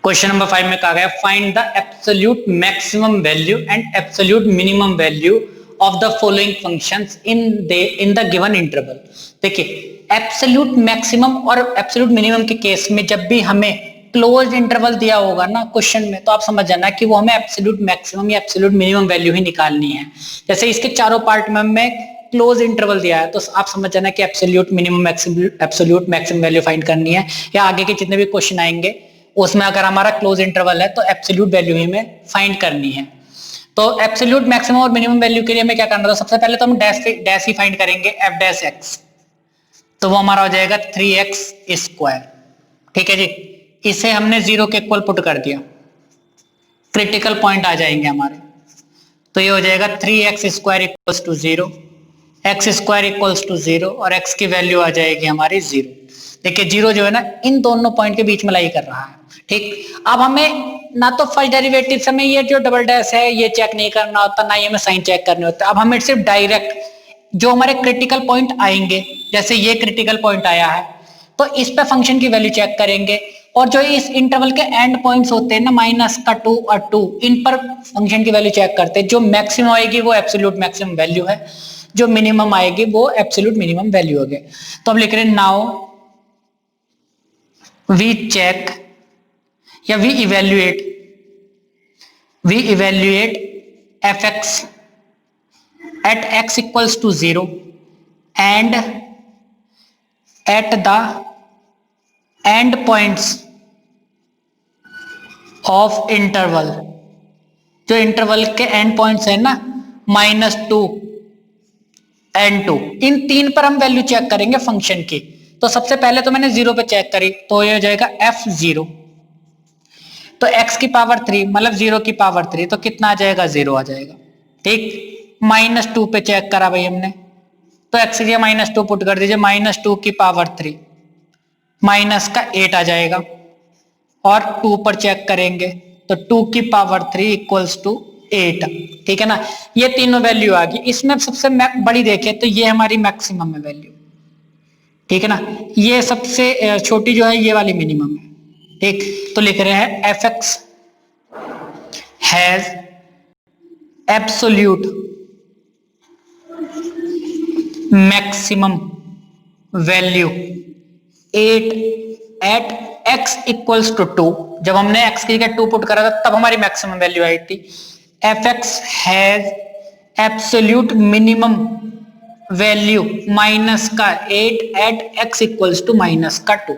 Question number 5 में कहा गया find the absolute maximum value and absolute minimum value of the following functions in the given interval. देखिए absolute maximum और absolute minimum के case में जब भी हमें क्लोज्ड इंटरवल दिया होगा ना क्वेश्चन में, तो आप समझ जाना कि वो हमें एब्सोल्यूट मैक्सिमम या एब्सोल्यूट मिनिमम वैल्यू ही निकालनी है। जैसे इसके चारों पार्ट में हमें क्लोज इंटरवल दिया है तो आप समझ जाना कि absolute minimum absolute maximum value find करनी है, या आगे के जितने भी क्वेश्चन आएंगे उसमें अगर हमारा क्लोज इंटरवल है तो एब्सोल्यूट वैल्यू ही हमें फाइंड करनी है। तो एब्सोल्यूट मैक्सिमम और मिनिमम वैल्यू के लिए हमें क्या करना था, सबसे पहले तो हम डैश ही फाइंड करेंगे एफ डैश एक्स, तो वो हमारा हो जाएगा 3x स्क्वायर। ठीक है जी, इसे हमने 0 के इक्वल पुट कर दिया, क्रिटिकल पॉइंट आ जाएंगे हमारे, तो ये हो जाएगा 3x square equals to 0, X square equals to 0 और x की वैल्यू आ जाएगी हमारी 0। देखिए 0 जो है ना इन दोनों पॉइंट के बीच में लाई कर रहा है। ठीक, अब हमें ना तो फर्स्ट डेरिवेटिव से हमें ये जो डबल डैश है ये चेक नहीं करना होता, ना ही हमें साइन चेक करने होता। अब हमें सिर्फ डायरेक्ट जो हमारे क्रिटिकल पॉइंट आएंगे, जैसे ये क्रिटिकल पॉइंट आया है तो इस पे फंक्शन की वैल्यू चेक करेंगे, और जो इस इंटरवल के एंड पॉइंट्स होते हैं ना -2 और 2, इन पर फंक्शन की वैल्यू चेक करते हैं। जो मैक्सिमम आएगी वो एब्सोल्यूट मैक्सिमम वैल्यू है, जो मिनिमम आएगी वो एब्सोल्यूट मिनिमम वैल्यू होगी। तो हम लिख रहे हैं नाउ वी चेक या we evaluate F x at x equals to 0 and at the end points of interval, जो इंटरवल के एंड पॉइंट्स है ना -2 and 2, इन तीन पर हम वैल्यू चेक करेंगे फंक्शन की। तो सबसे पहले तो मैंने 0 पे चेक करी तो ये हो जाएगा f0, तो x की पावर 3 मतलब 0 की पावर 3, तो कितना आ जाएगा 0 आ जाएगा। ठीक, -2 पे चेक करा भाई हमने, तो x की -2 पुट कर दीजिए, -2 की पावर 3 माइनस का 8 आ जाएगा, और 2 पर चेक करेंगे तो 2 की पावर 3 इक्वल्स टू 8। ठीक है ना, ये तीनों वैल्यू आ गई। इसमें सबसे बड़ी देखें तो ये हमारी मैक्सिमम है वैल्यू। ठीक है ना, ये सबसे छोटी जो है ये वाली मिनिमम है। ठीक, तो लिख रहे हैं F X has absolute maximum value 8 at x equals to 2। जब हमने x की जगह 2 पुट करा था तब हमारी मैक्सिमम वैल्यू आई थी। F X has absolute minimum value -8 at x equals to -2।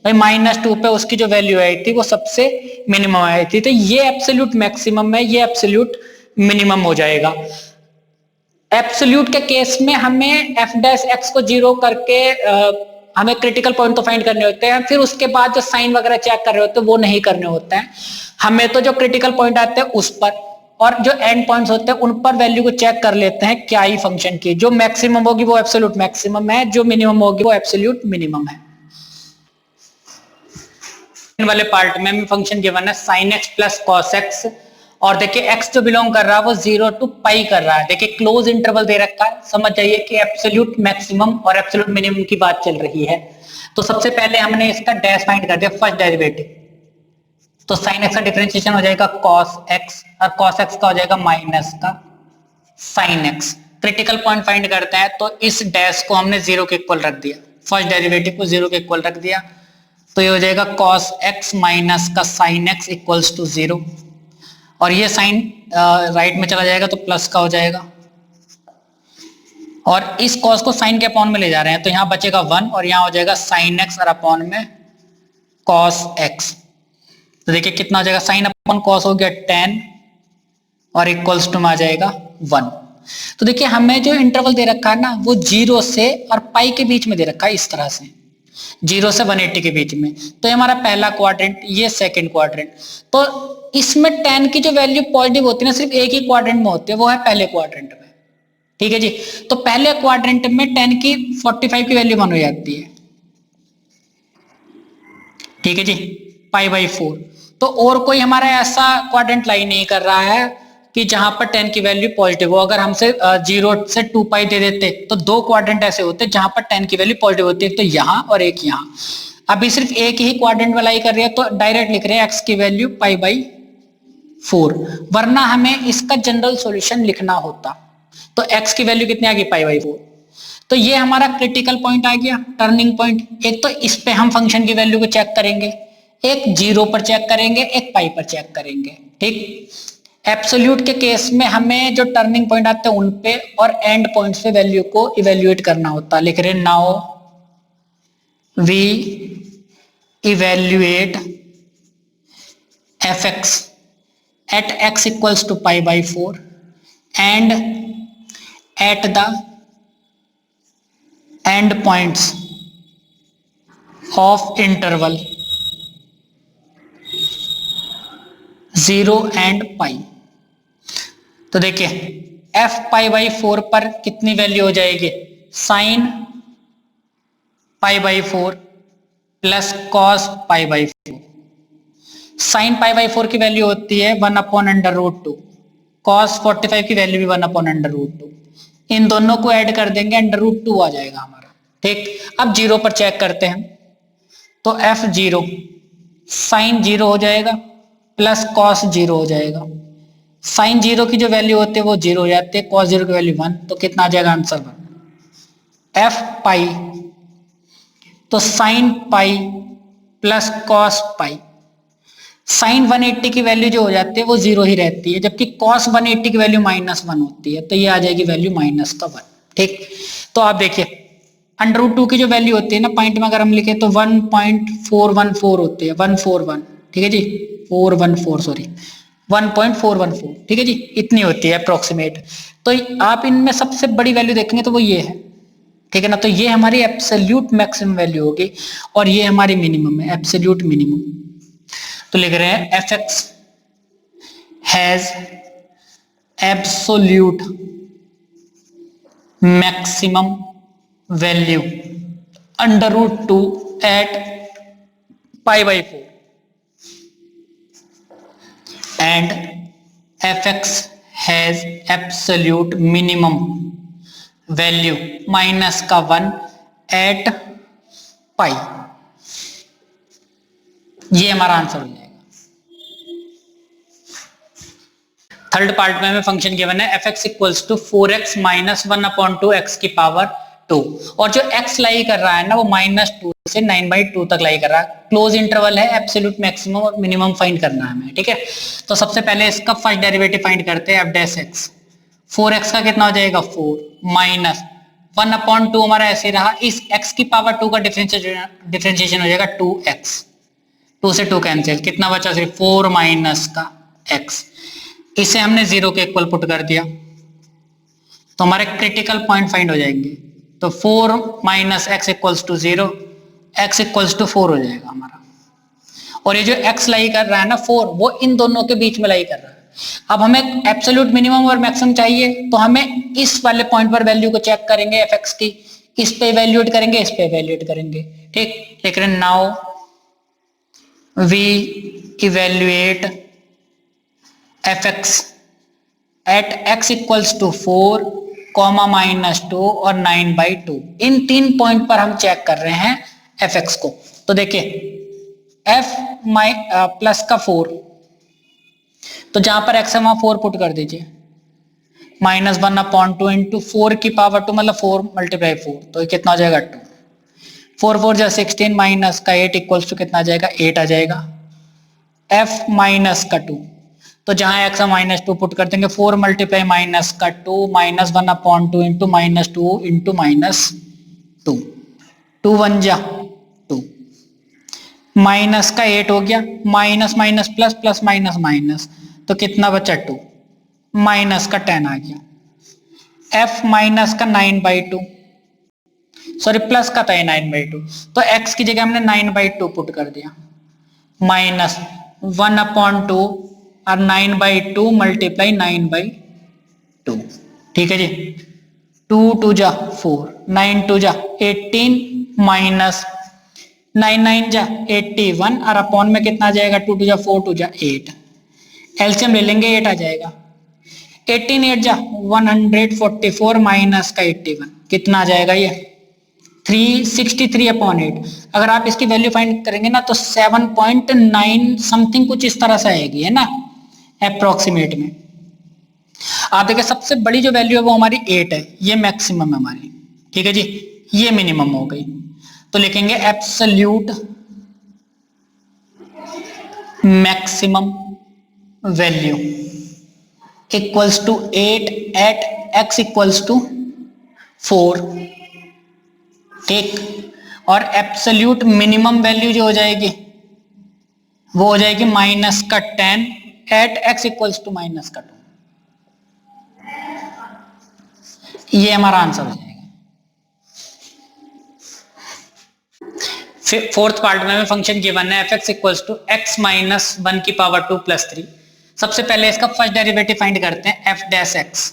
भाई -2 पे उसकी जो वैल्यू आई थी वो सबसे मिनिमम आई थी, तो ये एब्सोल्यूट मैक्सिमम है, ये एब्सोल्यूट मिनिमम हो जाएगा। एब्सोल्यूट के केस में हमें एफ डैश एक्स को 0 करके हमें क्रिटिकल पॉइंट तो फाइंड करने होते हैं, फिर उसके बाद जो साइन वगैरह चेक कर रहे होते हैं वो नहीं करने होते हैं। हमें तो जो क्रिटिकल पॉइंट आते हैं उस पर और जो एंड पॉइंट्स होते हैं उन पर वैल्यू को चेक कर लेते हैं क्या ही फंक्शन की। जो मैक्सिमम होगी वो एब्सोल्यूट मैक्सिमम है, जो मिनिमम होगी वो एब्सोल्यूट मिनिमम है। वाले पार्ट में फंक्शन गिवन है sin x plus cos x, और देखिए x जो बिलोंग कर रहा है वो 0 to पाई कर रहा है। देखिए क्लोज इंटरवल दे रखा है, समझ जाइए कि एब्सोल्यूट मैक्सिमम और एब्सोल्यूट मिनिमम की बात चल रही है। तो सबसे पहले हमने इसका डैश फाइंड कर दिया, फर्स्ट डेरिवेटिव, तो sin x का डिफरेंशिएशन हो जाएगा cos x, और cos x का हो जाएगा माइनस का sin x। Critical point find करते हैं तो इस डैश को हमने 0 के इक्वल रख दिया, फर्स्ट डेरिवेटिव को 0 के इक्वल रख दिया, तो ये हो जाएगा cos x माइनस का sin x इक्वल्स टू 0, और ये साइन राइट में चला जाएगा तो प्लस का हो जाएगा, और इस cos को साइन के अपॉन में ले जा रहे हैं तो यहाँ बचेगा 1, और यहाँ हो जाएगा sin x और अपॉन में cos x। तो देखिए कितना हो जाएगा, साइन अपॉन cos हो गया 10 और इक्वल्स टू में आ जाएगा 1। तो देखिए हमें जो इंटरवल दे रखा है ना वो 0 से और पाई के बीच में दे रखा है, इस तरह से 0 से 180 के बीच में। तो ये हमारा पहला क्वाड्रेंट, ये सेकंड क्वाड्रेंट। तो इसमें 10 की जो वैल्यू पॉजिटिव होती है ना सिर्फ एक ही क्वाड्रेंट में होती है, वो है पहले क्वाड्रेंट में। ठीक है जी, तो पहले क्वाड्रेंट में 10 की 45 की वैल्यू 1 हो जाती है। ठीक है जी, π/4। तो और कोई हमारा ऐसा क्वाड्रेंट लाई नहीं कर रहा है कि जहां पर 10 की वैल्यू पॉजिटिव हो। अगर हमसे 0 से 2 पाई दे देते तो 2 क्वाड्रेंट ऐसे होते जहां पर 10 की वैल्यू पॉजिटिव होती है, तो यहाँ और एक यहाँ। अभी सिर्फ एक ही क्वाड्रेंट में लाई कर रही है तो डायरेक्ट लिख रहे हैं x की वैल्यू π/4, वरना हमें इसका जनरल सॉल्यूशन लिखना होता तो x की वैल्यू कितनी आ गई π/4। तो ये हमारा क्रिटिकल पॉइंट आ गया, टर्निंग पॉइंट। एक तो इस पे हम फंक्शन की वैल्यू को चेक करेंगे, एक 0 पर चेक करेंगे, एक पाई पर चेक करेंगे, ठीक। एब्सोल्यूट के केस में हमें जो टर्निंग पॉइंट आते हैं उन पे और एंड पॉइंट्स पे वैल्यू को इवेल्युएट करना होता। लिख रहे now we evaluate fx at x equals to π/4 and at the end points of interval 0 and π। तो देखिए f π/4 पर कितनी वैल्यू हो जाएगी, sin π/4 प्लस cos π/4। साइन π/4 की वैल्यू होती है 1/√2, cos 45 की वैल्यू भी 1/√2। इन दोनों को ऐड कर देंगे, √2 आ जाएगा हमारा, ठीक। अब 0 पर चेक करते हैं तो f0 साइन 0 हो जाएगा प्लस cos 0 हो जाएगा। साइन 0 की जो वैल्यू होती है वो 0 हो जाती है, cos 0 की वैल्यू 1, तो कितना आ जाएगा आंसर 1। f पाई तो साइन पाई प्लस cos पाई, साइन 180 की वैल्यू जो हो जाती है वो 0 ही रहती है, जबकि cos 180 की वैल्यू -1 होती है, तो ये आ जाएगी वैल्यू -1, ठीक। तो आप देखिए √2 की जो वैल्यू होती है ना पॉइंट में अगर हम लिखे तो 1.414 होती है, 141, ठीक है जी, 414 सॉरी 1.414, ठीक है जी, इतनी होती है अप्रोक्सीमेट। तो आप इनमें सबसे बड़ी वैल्यू देखेंगे तो वो ये है, ठीक है ना। तो ये हमारी एब्सोल्यूट मैक्सिमम वैल्यू होगी और ये हमारी मिनिमम है, एब्सोल्यूट मिनिमम। तो लिख रहे हैं fx has absolute maximum value √2 at π/4 and fx has absolute minimum value -1 at pi. ये हमारा आंसर हो जाएगा। थर्ड पार्ट में हमें फंक्शन गिवन है fx equals to 4x - 1/2 x की पावर 2, और जो x लाई कर रहा है ना वो -2 से 9/2 तक लाई कर रहा है। क्लोज इंटरवल है, एब्सोल्यूट मैक्सिमम और मिनिमम फाइंड करना है हमें, ठीक है। तो सबसे पहले इसका फर्स्ट डेरिवेटिव फाइंड करते हैं, f'(x). 4x का कितना हो जाएगा 4 माइनस 1/2 हमारा ऐसे रहा, इस x की पावर 2 का डिफरेंशिएशन हो जाएगा 2x, 2 से 2 कैंसिल, कितना बचा सिर्फ 4 माइनस का x। इसे हमने 0 के इक्वल पुट कर दिया तो हमारे क्रिटिकल पॉइंट फाइंड हो जाएंगे। तो 4 minus x equals to 0, x equals to 4 हो जाएगा हमारा। और ये जो x लाई कर रहा है ना 4, वो इन दोनों के बीच में लाई कर रहा है। अब हमें एब्सोल्यूट मिनिमम और मैक्सिमम चाहिए तो हमें इस वाले पॉइंट पर वैल्यू को चेक करेंगे fx की, इस पे इवैल्यूएट करेंगे, इस पे इवैल्यूएट करेंगे, ठीक। लिख रहे हैं now we evaluate fx at x equals to 4, -2 और 9/2। इन 3 पॉइंट पर हम चेक कर रहे हैं fx को। तो देखिए f प्लस का 4, तो जहां पर x है वहां 4 पुट कर दीजिए, -1/2 इंटू 4 की पावर 2 मतलब 4 × 4, तो ये कितना हो जाएगा 2, 4 4 जा 16 माइनस का 8 इक्वल्स टू कितना आ जाएगा 8 आ जाएगा। f माइनस का 2, तो जहां x है -2 पुट कर देंगे, 4 × माइनस का 2 -1/2 इंटू -2 इंटू -2, 2 1 जा 2, माइनस का 8 हो गया, minus minus plus plus minus minus, तो कितना बचा 2, माइनस का 10 आ गया। f माइनस का 9/2, सॉरी प्लस का था 9/2, तो x की जगह हमने 9/2 पुट कर दिया, माइनस 1/2 और 9/2 × 9/2, ठीक है जी। 2 2 जा 4, 9 2 जा 18 माइनस 9 9 जा 81 और अपॉन में कितना आ जाएगा 2 2 जा 4 2 जा 8, एलसीएम ले लेंगे 8 आ जाएगा। 18 8 जा 144 माइनस का 81 कितना आ जाएगा ये 363/8। अगर आप इसकी वैल्यू फाइंड करेंगे ना तो 7.9 समथिंग कुछ इस तरह से आएगी, है ना, अप्रोक्सीमेट में। आप देखिए सबसे बड़ी जो वैल्यू है वो हमारी 8 है, ये मैक्सिमम है हमारी, ठीक है जी, ये मिनिमम हो गई। तो लिखेंगे absolute maximum value equals to 8 at x equals to 4, ठीक। और एब्सोल्यूट मिनिमम वैल्यू जो हो जाएगी वो हो जाएगी -10 एट x इक्वल्स टू -2। ये हमारा आंसर हो जाएगा। फिर फोर्थ पार्ट में फंक्शन गिवन है f(x) equals to x minus 1 की पावर 2 प्लस 3। सबसे पहले इसका फर्स्ट डेरिवेटिव फाइंड करते हैं, f डैश x।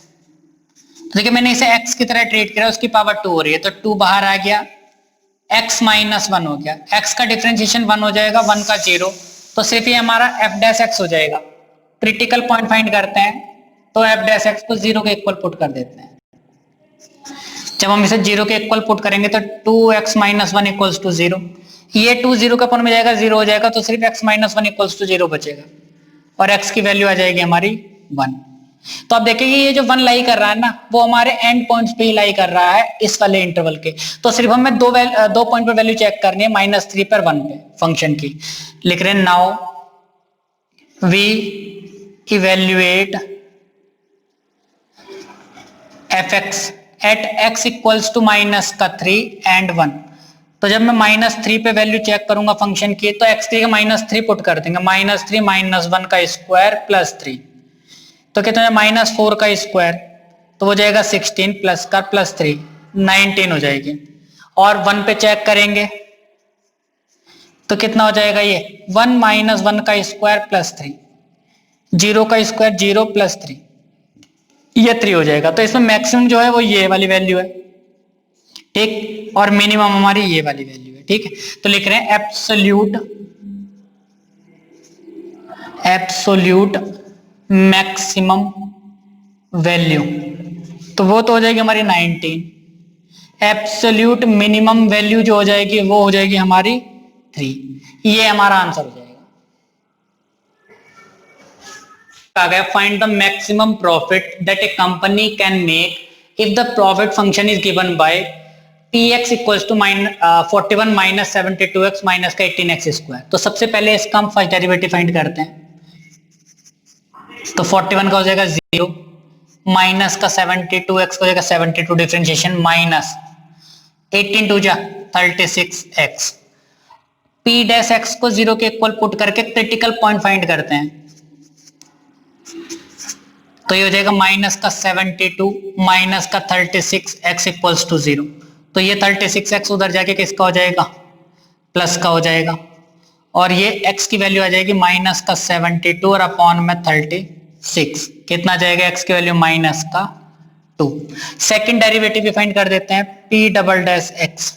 तो देखिए मैंने इसे x की तरह ट्रीट किया, उसकी पावर 2 हो रही है तो 2 बाहर आ गया, x माइनस 1 हो गया, x का डिफरेंशिएशन 1 हो जाएगा, 1 का 0, तो सिर्फ ये हमारा f डैश x हो जाएगा। क्रिटिकल पॉइंट फाइंड करते हैं तो f डैश x को 0 के इक्वल पुट कर देते हैं। जब हम इसे 0 के इक्वल पुट करेंगे तो 2x माइनस 1 इक्वल्स टू 0, ये 2 0 का पॉइंट में जाएगा, 0 हो जाएगा, तो सिर्फ x माइनस 1 इक्वल्स टू 0 बचेगा और x की वैल्यू आ जाएगी हमारी 1। तो आप देखेंगे ये जो 1 लाई कर रहा है ना वो हमारे एंड पॉइंट्स पे ही लाई कर रहा है इस वाले इंटरवल के। तो सिर्फ हमें दो पॉइंट पर वैल्यू चेक करनी है, -3 पर 1 पे फंक्शन की। लिख रहे हैं now we evaluate f(x) at x equals to -3 and 1। तो जब मैं -3 पे वैल्यू चेक करूंगा फंक्शन की तो x की -3 पुट कर देंगे, -3 माइनस 1 का स्क्वायर प्लस 3, तो कितना है -4 का स्क्वायर, तो हो जाएगा 16 प्लस का प्लस 3 19 हो जाएगी। और 1 पे चेक करेंगे तो कितना हो जाएगा, ये 1 माइनस 1 का स्क्वायर प्लस 3, 0 का स्क्वायर 0 प्लस 3, ये 3 हो जाएगा। तो इसमें मैक्सिमम जो है वो ये वाली वैल्यू है, ठीक, और मिनिमम हमारी ये वाली वैल्यू है, ठीक है। तो लिख रहे हैं एब्सोल्यूट मैक्सिमम वैल्यू, तो वो तो हो जाएगी हमारी 19। एब्सोल्यूट मिनिमम वैल्यू जो हो जाएगी वो हो जाएगी हमारी 3। ये हमारा आंसर हो जाएगा। आ गया find the maximum profit that a company can make if the profit function is given by px equals to 41 minus 72x minus का 18x स्क्वायर। तो सबसे पहले इसका हम फर्स्ट डेरिवेटिव फाइंड करते हैं। तो 41 का हो जाएगा 0, माइनस का 72x का हो जाएगा 72 डिफरेंशिएशन, माइनस 18 टू जा 36x। p डैश x को 0 के इक्वल पुट करके क्रिटिकल पॉइंट फाइंड करते हैं। तो ये हो जाएगा माइनस का 72 माइनस का 36x इक्वल्स टू 0। तो ये 36x उधर जाके किसका हो जाएगा, प्लस का हो जाएगा, और ये x की वैल्यू आ जाएगी माइनस का 72 और अपॉन में 36, कितना जाएगा x की वैल्यू माइनस का 2। सेकंड डेरिवेटिव भी फाइंड कर देते हैं, p डबल डैश x।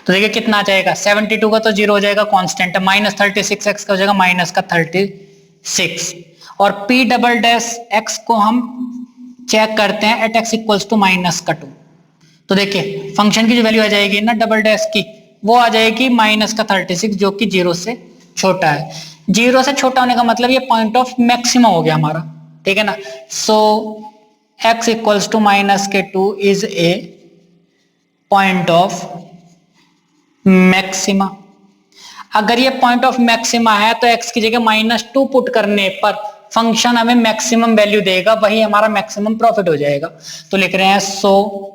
तो देखिए कितना आ जाएगा, 72 का तो 0 हो जाएगा, कांस्टेंट है, माइनस 36x का हो जाएगा माइनस का 36, और p डबल डैश x को हम चेक करते हैं at x equals to minus का 2। तो देखिए फंक्शन की जो वैल्यू आ जाएगी ना डबल डैश की, वो आ जाएगी माइनस का 36 जो कि 0 से छोटा है। 0 से छोटा होने का मतलब ये पॉइंट ऑफ मैक्सिमम हो गया हमारा, ठीक है ना। सो x इक्वल्स टू माइनस के 2 is a point of maxima. अगर ये पॉइंट ऑफ मैक्सिमा है तो x की जगह -2 पुट करने पर फंक्शन हमें मैक्सिमम वैल्यू देगा, वही हमारा मैक्सिमम प्रॉफिट हो जाएगा। तो लिख रहे हैं so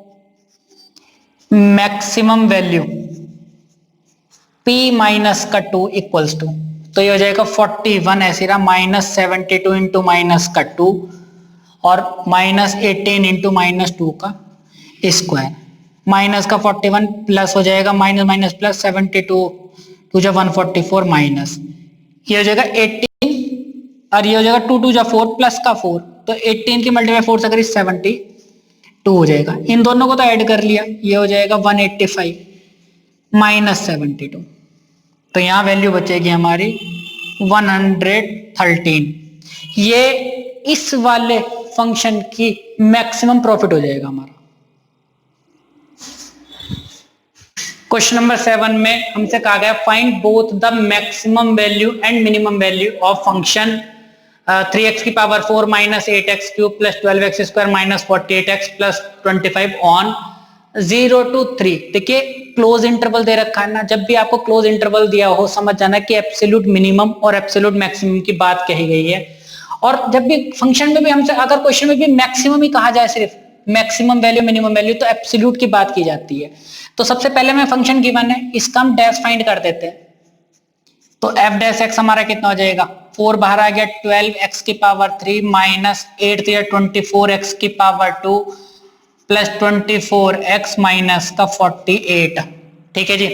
maximum value p minus का 2 इक्वल्स टू, तो ये हो जाएगा 41 ऐसे रहा, माइनस 72 इंटू माइनस का 2 और माइनस 18 इंटू -2 का स्क्वायर, माइनस का 41 प्लस हो जाएगा, माइनस माइनस प्लस 72 टू जा 144 माइनस, ये हो जाएगा 18 और ये हो जाएगा 2 2 जा 4 प्लस का 4, तो 18 की मल्टीप्लाई 4 से करी 72 हो जाएगा। इन दोनों को तो ऐड कर लिया, ये हो जाएगा 185 माइनस 72, तो यहाँ वैल्यू बचेगी हमारी 113। ये इस वाले फंक्शन की मैक्सिमम प्रॉफिट हो जाएगा हमारा। क्वेश्चन नंबर 7 में हमसे कहा गया find both the maximum value and minimum value of function 3x की power 4 minus 8x cube plus 12x square minus 48x plus 25 on 0 to 3। देखिए क्लोज इंटरवल दे रखा है ना, जब भी आपको क्लोज इंटरवल दिया हो समझ जाना कि एब्सोल्यूट मिनिमम और एब्सोल्यूट मैक्सिमम की बात कही गई है। और जब भी फंक्शन में भी हमसे अगर क्वेश्चन में भी मैक्सिमम ही कहा जाए, सिर्फ मैक्सिमम वैल्यू मिनिमम वैल्यू, तो एब्सोल्यूट की बात की जाती है। तो सबसे पहले में फंक्शन गिवन है, इसका हम डैश फाइंड कर देते हैं। तो एफ डैश एक्स हमारा कितना हो जाएगा, 4 बाहर आ गया 12x की पावर 3 माइनस 8 24x की पावर 2 प्लस 24x माइनस का 48। ठीक है जी।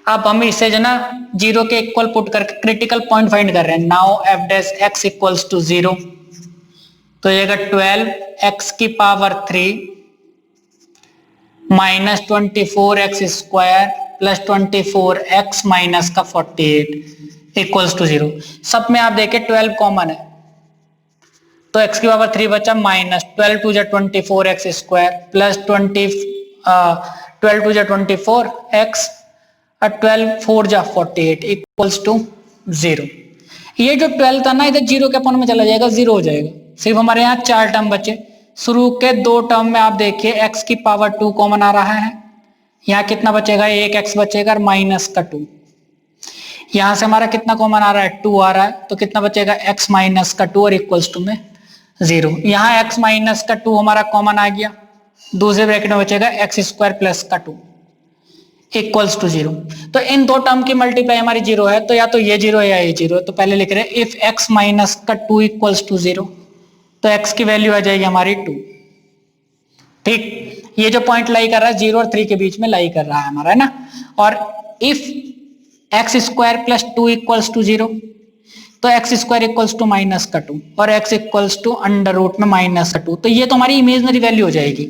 अब हम इसे जो ना जीरो के इक्वल पुट करके क्रिटिकल पॉइंट फाइंड कर रहे हैं। Now F dash X equals to 0, तो ये 12x की power 3 minus 24x square plus 24x minus का 48 इक्वल्स टू 0। सब में आप देखें 12 कॉमन है, तो x की पावर 3 बचा माइनस 12 टू जा 24x स्क्वायर प्लस 12 टू जा 24x और 12 4 जा 48 इक्वल्स टू 0। ये जो 12 था ना इधर 0 के अपॉन में चला जाएगा, 0 हो जाएगा। सिर्फ हमारे यहाँ 4 टर्म बचे। शुरू के 2 टर्म में आप देखिए x की पावर 2 कॉमन आ रहा है, यहाँ कितना बचेगा, 1x बचेगा और माइनस का 2। यहां से हमारा कितना कॉमन आ रहा है, 2 आ रहा है, तो कितना बचेगा x माइनस का 2 और इक्वल्स टू में 0। यहाँ x माइनस का 2 हमारा कॉमन आ गया, दूसरे ब्रैकेट में बचेगा x स्क्वायर प्लस का 2 इक्वल्स टू 0। तो इन दो टर्म की मल्टीप्लाई हमारी 0 है, तो या तो ये 0 है या ये 0 है। तो पहले लिख रहे हैं इफ x माइनस का 2 इक्वल्स टू 0, तो x की वैल्यू आ जाएगी हमारी 2। ठीक, ये जो पॉइंट लाई कर रहा है 0 और 3 के बीच में लाई कर रहा है हमारा, है ना। और if x square plus 2 equals to 0, तो x square equals to minus का 2 और x equals to under root में माइनस का 2। तो ये तो हमारी इमेजनरी वैल्यू हो जाएगी।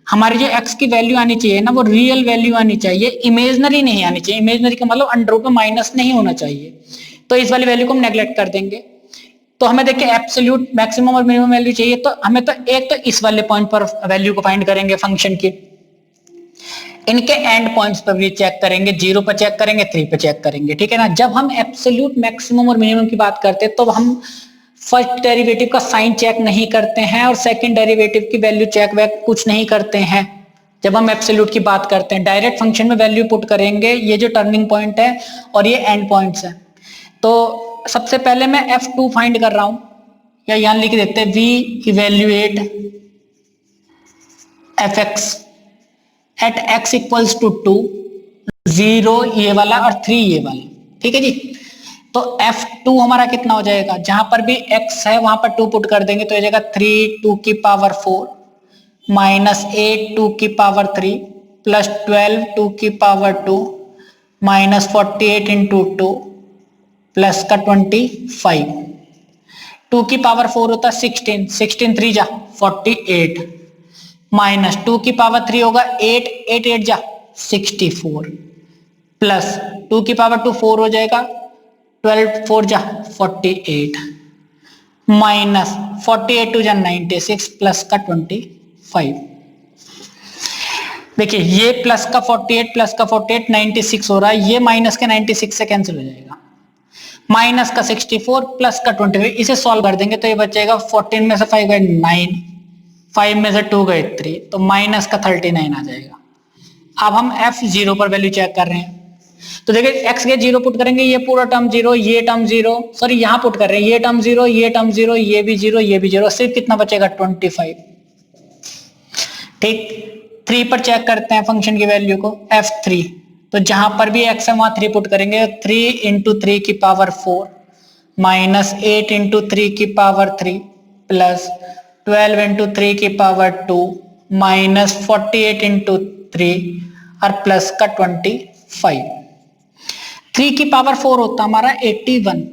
हमारी जो x की वैल्यू आनी चाहिए ना वो रियल वैल्यू आनी चाहिए, इमेजनरी नहीं आनी चाहिए। इमेजनरी का मतलब अंडर रूट में माइनस नहीं होना चाहिए, तो इस वाली वैल्यू को हम नेग्लेक्ट कर देंगे। तो हमें देखिए एब्सोल्यूट मैक्सिमम और मिनिमम वैल्यू चाहिए, तो हमें तो एक तो इस वाले पॉइंट पर वैल्यू को फाइंड करेंगे फंक्शन की, इनके एंड पॉइंट्स पर भी चेक करेंगे, 0 पर चेक करेंगे, 3 पर चेक करेंगे। ठीक है ना। जब हम एब्सोल्यूट मैक्सिमम और मिनिमम की बात करते हैं तो हम फर्स्ट डेरिवेटिव का साइन चेक नहीं करते हैं और सेकंड डेरिवेटिव की वैल्यू चेक वैक कुछ नहीं करते हैं। जब हम एब्सोल्यूट की बात करते हैं डायरेक्ट फंक्शन में वैल्यू पुट करेंगे, ये जो टर्निंग पॉइंट है और ये एंड पॉइंट्स है। तो सबसे पहले मैं f2 फाइंड कर रहा हूं, या यहां लिख देते हैं we evaluate fx at x equals to 2, 0 ये वाला और 3 ये वाला। ठीक है जी। तो f2 हमारा कितना हो जाएगा, जहां पर भी x है वहां पर 2 पुट कर देंगे तो हो जाएगा 3 2 की पावर 4 माइनस 8 2 की पावर 3 प्लस 12 2 की पावर 2 माइनस 48 इंटू 2 प्लस का 25। 2 की पावर 4 होता 16, 16 3 जा 48 माइनस 2 की पावर 3 होगा 8, 8 8 जा 64 प्लस 2 की पावर 2 4 हो जाएगा 12 4 जा 48 माइनस 48 2 जा 96 प्लस का 25। देखिए ये प्लस का 48 प्लस का 48 96 हो रहा है, ये माइनस के 96 से कैंसिल हो जाएगा। माइनस का 64 प्लस का 25, इसे सॉल्व कर देंगे तो ये बचेगा 14 में से 5 गए 9, 5 में से 2 गए 3, तो माइनस का 39 आ जाएगा। अब हम f0 पर वैल्यू चेक कर रहे हैं, तो देखिए x के 0 पुट करेंगे, ये पूरा टर्म 0, ये टर्म 0, सॉरी यहां पुट कर रहे हैं, ये टर्म 0, ये टर्म 0, ये भी 0, ये भी 0, सिर्फ कितना बचेगा 25। ठीक, 3 पर चेक करते हैं फंक्शन की वैल्यू को, f3, तो जहां पर भी x है वहां 3 पुट करेंगे, 3 इंटू 3 की पावर 4 माइनस 8 इंटू 3 की पावर 3 प्लस 12 इंटू 3 की पावर 2 माइनस 48 इंटू 3 और प्लस का 25। 3 की पावर 4 होता हमारा 81,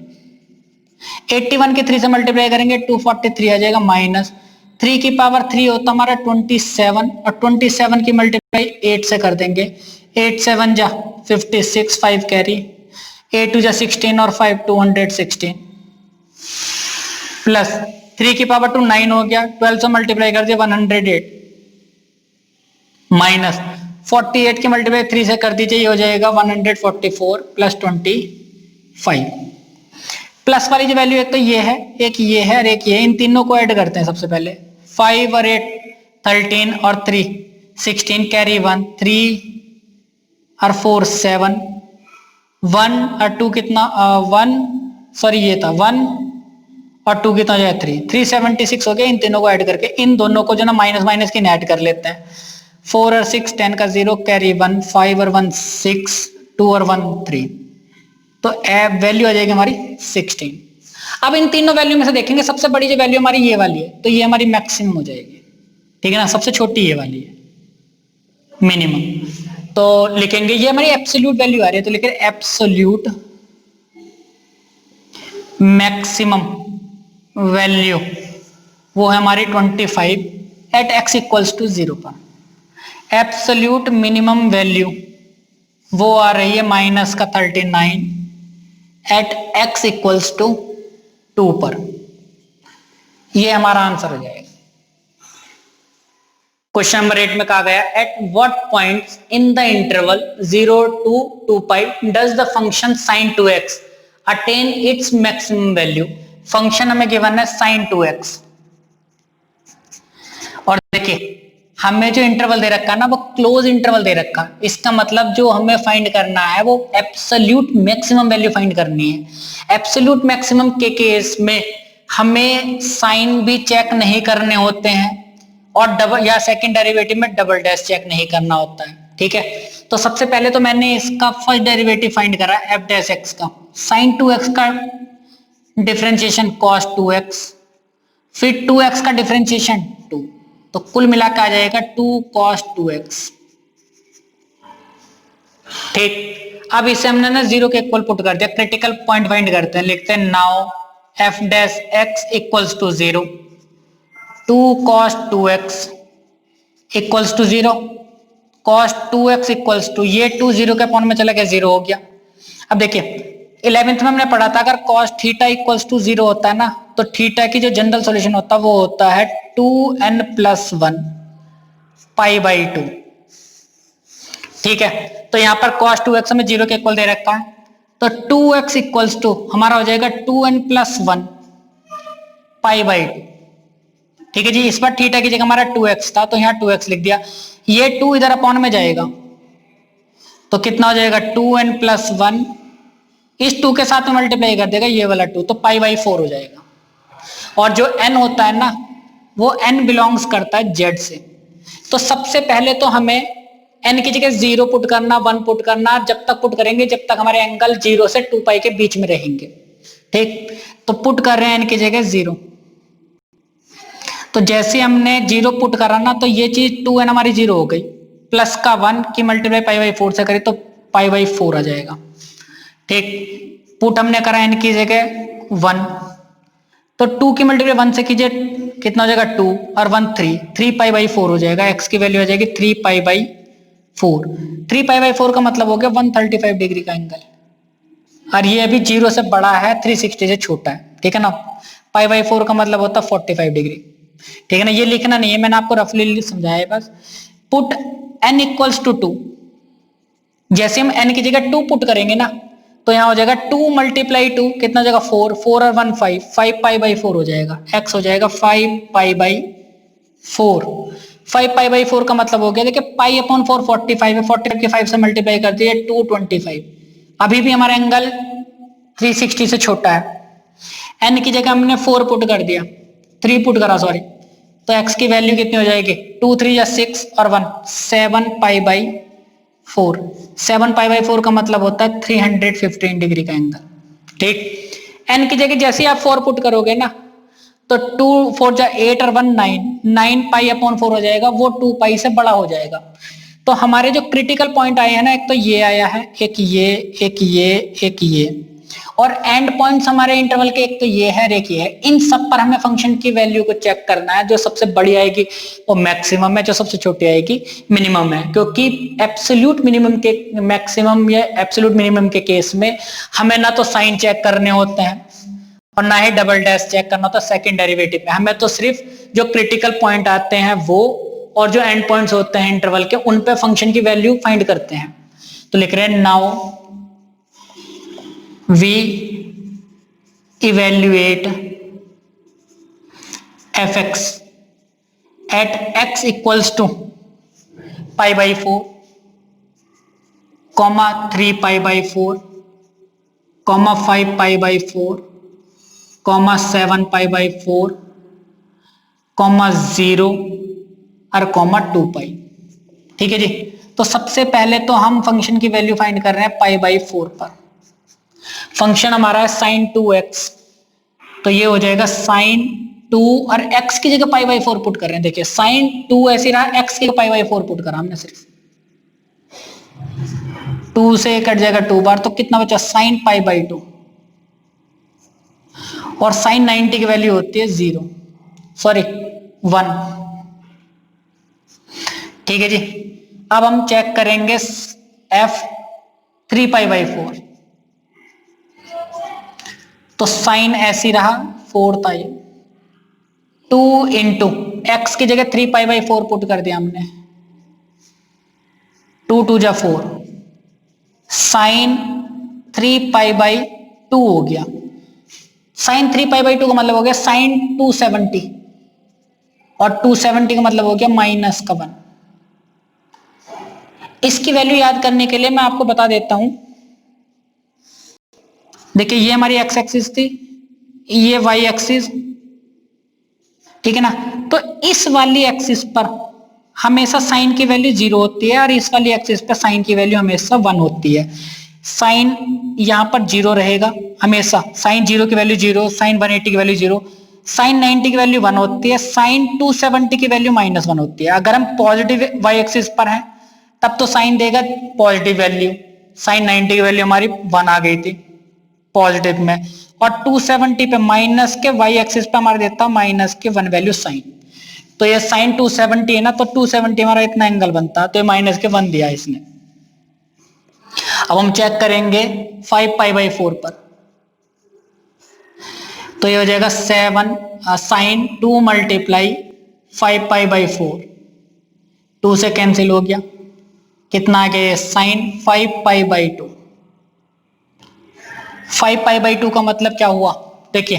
81 के 3 से मल्टीप्लाई करेंगे 243 आ जाएगा, माइनस 3 की पावर 3 होता हमारा 27 और 27 की मल्टीप्लाई 8 से कर देंगे, 8 7 जा 56, 5 कैरी, 8 2 जा 16 और 5 216 प्लस 3 की पावर 2 9 हो गया, 12 से मल्टीप्लाई कर दिया 108 माइनस 48 की मल्टीप्लाई 3 से कर दीजिए, ये हो जाएगा 144 प्लस 25। प्लस वाली जो वैल्यू एक तो ये है, एक ये है और एक ये, इन तीनों को ऐड करते हैं सबसे पहले। 5 और 8 13 और 3 16, कैरी 1, 3 और 4 7, 1 और 2 कितना 1, सॉरी ये था 1 और 2 कितना हो जाएगा 3, 376 हो गया। इन तीनों को ऐड करके इन दोनों को जो ना माइनस माइनस की ऐड कर लेते हैं। 4 और 6 10 का 0, कैरी 1, 5 और 1 6, 2 और 1 3, तो वैल्यू आ जाएगी हमारी 16। अब इन तीनों वैल्यू में से देखेंगे सबसे बड़ी जो वैल्यू हमारी ये वाली है, तो ये हमारी मैक्सिमम हो जाएगी, ठीक है ना। सबसे छोटी ये वाली है मिनिमम। तो लिखेंगे ये हमारी एब्सोल्यूट वैल्यू आ रही है, तो लिखे एब्सोल्यूट मैक्सिमम वैल्यू वो है हमारी 25 एट x इक्वल्स टू 0 पर। एब्सोल्यूट मिनिमम वैल्यू वो आ रही है माइनस का 39 एट x इक्वल्स टू 2 पर। ये हमारा आंसर हो जाएगा। क्वेश्चन नंबर 8 में कहा गया at what points in the interval 0 to 2 pi does the function sin 2x attain its maximum value. Function हमें गिवन है sin 2x, और देखिए हमें जो इंटरवल दे रखा है ना वो क्लोज इंटरवल दे रखा। इसका मतलब जो हमें फाइंड करना है वो एब्सोल्यूट मैक्सिमम वैल्यू फाइंड करनी है। एब्सोल्यूट मैक्सिमम के केस में हमें साइन भी चेक नहीं करने होते हैं और डबल या सेकंड डेरिवेटिव में डबल डैश चेक नहीं करना होता है, ठीक है। तो सबसे पहले तो मैंने इसका फर्स्ट डेरिवेटिव फाइंड करा एफ डैश एक्स का, साइन 2x का डिफरेंशिएशन cos 2x, फिर 2x का डिफरेंशिएशन 2, तो कुल मिलाकर आ जाएगा 2 cos 2x, ठीक। अब इसे हमने ना 0 के इक्वल पुट कर दिया, क्रिटिकल पॉइंट फाइंड करते हैं, लिखते हैं now F dash X equals to 0, 2 cos 2x equals to 0, cos 2x equals to ये 2 0 के अपॉन में चला गया 0 हो गया। अब देखिए 11th में हमने पढ़ा था अगर cos थीटा इक्वल्स टू 0 होता है ना, तो थीटा की जो जनरल सॉल्यूशन होता है वो होता है 2n प्लस 1 पाई बाई 2, ठीक है। तो यहां पर cos 2x हमें 0 के इक्वल दे रखा है, तो 2x इक्वल्स टू हमारा हो जाएगा 2n प्लस 1 पाई बाई 2, ठीक है जी। इस पर थीटा की जगह हमारा 2x था तो यहाँ 2x लिख दिया, ये 2 इधर अपॉन में जाएगा तो कितना हो जाएगा 2n प्लस 1, इस 2 के साथ में मल्टीप्लाई कर देगा ये वाला 2, तो पाई बाई 4 हो जाएगा। और जो n होता है ना वो n बिलोंग्स करता है z से, तो सबसे पहले तो हमें n की जगह 0 पुट करना, 1 पुट करना, जब तक पुट करेंगे जब तक हमारे एंगल 0 से 2 पाई के बीच में रहेंगे, ठीक। तो पुट कर रहे हैं n की जगह 0, तो जैसे हमने 0 पुट करा ना तो ये चीज 2n हमारी 0 हो गई, प्लस का 1 की मल्टीप्लाई पाई बाई 4 से करें तो पाई बाई 4 आ जाएगा, ठीक। पुट हमने करा n की जगह 1, तो 2 की मल्टीप्लाई 1 से कीजिए कितना हो जाएगा 2 और 1 3 पाई बाई 4 हो जाएगा। x की वैल्यू आ जाएगी 3 पाई बाई 4, 3 पाई बाई 4 का मतलब हो गया 135 डिग्री का एंगल, और ये अभी 0 से बड़ा है 360 से छोटा है, ठीक है ना। पाई बाई 4 का मतलब होता है 45 डिग्री, ठीक है ना। ये लिखना नहीं है, मैंने आपको रफली समझाया है बस। पुट n इक्वल्स टू 2, जैसे हम n की जगह 2 पुट करेंगे ना तो यहाँ हो जाएगा 2 मल्टीप्लाई 2 कितना हो जाएगा 4, 4 और 1 5 पाई बाई 4 हो जाएगा, x हो जाएगा 5 पाई बाई 4। 5 पाई बाई 4 का मतलब हो गया, देखिए पाई अपॉन 4 45 है, 45 के 5 से मल्टीप्लाई कर दिए 225, अभी भी हमारा एंगल 360 से छोटा है। n की जगह हमने 4 पुट कर दिया, 3 पुट करा सॉरी, तो x की वैल्यू कितनी हो जाएगी 2 3 या 6 और 1 7 पाई बाई 4, 7 पाई बाई 4 का मतलब होता है 315 डिग्री का एंगल, ठीक। n की जगह जैसे आप 4 पुट करोगे ना तो 2 4 जा 8 और 1 9 पाई अपॉन 4 हो जाएगा, वो 2 पाई से बड़ा हो जाएगा। तो हमारे जो क्रिटिकल पॉइंट आए हैं ना, एक तो ये आया है, एक ये, एक ये, एक ये, और एंड पॉइंट्स हमारे इंटरवल के एक तो ये है, एक ये है। इन सब पर हमें फंक्शन की वैल्यू को चेक करना है, जो सबसे बड़ी आएगी वो मैक्सिमम है, जो सबसे छोटी आएगी मिनिमम है, क्योंकि एब्सोल्यूट मिनिमम के मैक्सिमम या एब्सोल्यूट मिनिमम के केस में हमें ना तो साइन चेक करने होते हैं और ना ही डबल डैश चेक करना होता है सेकंड डेरिवेटिव में। हमें तो सिर्फ जो क्रिटिकल पॉइंट आते हैं वो और जो एंड पॉइंट्स होते हैं इंटरवल के उन पे फंक्शन की वैल्यू फाइंड करते हैं। तो लिख रहे हैं now we evaluate F x at x equals to pi by 4, comma 3 pi by 4, comma 5 pi by 4, comma 7 pi by 4, comma 0 और कॉमा 2 पाई। ठीक है जी। तो सबसे पहले तो हम फंक्शन की वैल्यू फाइंड कर रहे हैं पाई बाई 4 पर। फंक्शन हमारा है साइन 2x, तो ये हो जाएगा साइन 2 और x की जगह पाई बाई 4 पुट कर रहे हैं। देखिए साइन 2 ऐसे रहा, x की जगह पाई बाई 4 पुट करा हमने सिर्फ, 2 से कट जाएगा 2 बार, तो कितना बचा साइन पाई बाई 2, और साइन 90 की वैल्यू होती है 0 सॉरी 1। ठीक है जी। अब हम चेक करेंगे f 3 पाई बाई 4, तो साइन ऐसी रहा 4 था ये, 2 इंटू एक्स की जगह 3 पाई बाई 4 पुट कर दिया हमने, 2 2 जा 4, साइन 3 पाई बाई 2 हो गया। साइन 3 पाई बाई 2 का मतलब हो गया साइन 270, और 270 का मतलब हो गया माइनस का 1। इसकी वैल्यू याद करने के लिए मैं आपको बता देता हूं। देखिए ये हमारी एक्स एक्सिस थी, ये वाई एक्सिस, ठीक है ना। तो इस वाली एक्सिस पर हमेशा साइन की वैल्यू 0 होती है, और इस वाली एक्सिस पर साइन की वैल्यू हमेशा 1 होती है। साइन यहां पर 0 रहेगा हमेशा, साइन 0 की वैल्यू 0, साइन 180 की वैल्यू 0, साइन 90 की वैल्यू 1 होती है, साइन 270 की वैल्यू -1 होती है। अगर हम पॉजिटिव वाई एक्सिस पर हैं तब तो साइन देगा पॉजिटिव वैल्यू, साइन 90 की वैल्यू हमारी 1 आ गई थी पॉजिटिव में, और 270 पे माइनस के वाई एक्सिस पे हमारा देता माइनस के 1 वैल्यू साइन। तो ये साइन 270 है ना, तो 270 हमारा इतना एंगल बनता है, तो ये माइनस के 1 दिया इसने। अब हम चेक करेंगे 5 पाई बाई 4 पर, तो ये हो जाएगा 7 साइन 2 मल्टीप्लाई 5 पाई बाई 4, 2 से कैंसिल हो गया, कितना आ गया sine 5 pi by 2। 5 pi by 2 का मतलब क्या हुआ, देखिए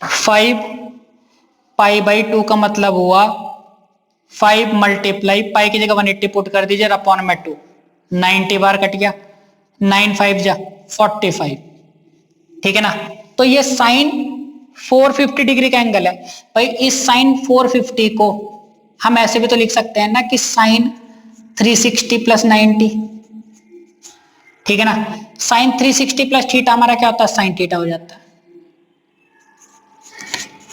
5 पाई बाई 2 का मतलब हुआ 5 मल्टीप्लाई पाई की जगह 180 पुट कर दीजिए, अपॉन में 2, 90 बार कट गया, 9 5 जा 45, ठीक है ना। तो ये साइन 450 डिग्री का एंगल है भाई। इस साइन 450 को हम ऐसे भी तो लिख सकते हैं ना कि साइन 360 प्लस 90, ठीक है ना। साइन 360 प्लस थीटा हमारा क्या होता है, साइन थीटा हो जाता है,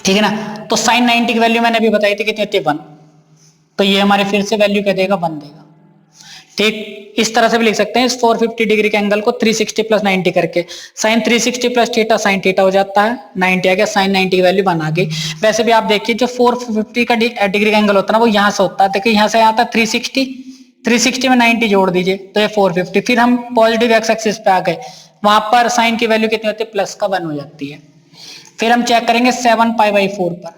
ठीक है ना। तो साइन 90 की वैल्यू मैंने अभी बताई थी कितनी होती है 1, तो ये हमारे फिर से वैल्यू क्या देगा 1 देगा। ठीक इस तरह से भी लिख सकते हैं इस 450 डिग्री के एंगल को 360 प्लस 90 करके, sine 360 plus theta sine theta हो जाता है, 90 आ गया, साइन 90 की वैल्यू 1 आ गई। वैसे भी आप देखिए जो 450 का डिग्री का एंगल होता है ना वो यहां से होता है, देखिए यहां से आता है 360 में 90 जोड़ दीजिए तो ये 450। फिर हम पॉजिटिव एक्स एक्सिस पे आ गए, वहां पर साइन की वैल्यू कितनी होती है, प्लस का 1 हो जाती है। फिर हम चेक करेंगे 7 पाई बाई 4 पर,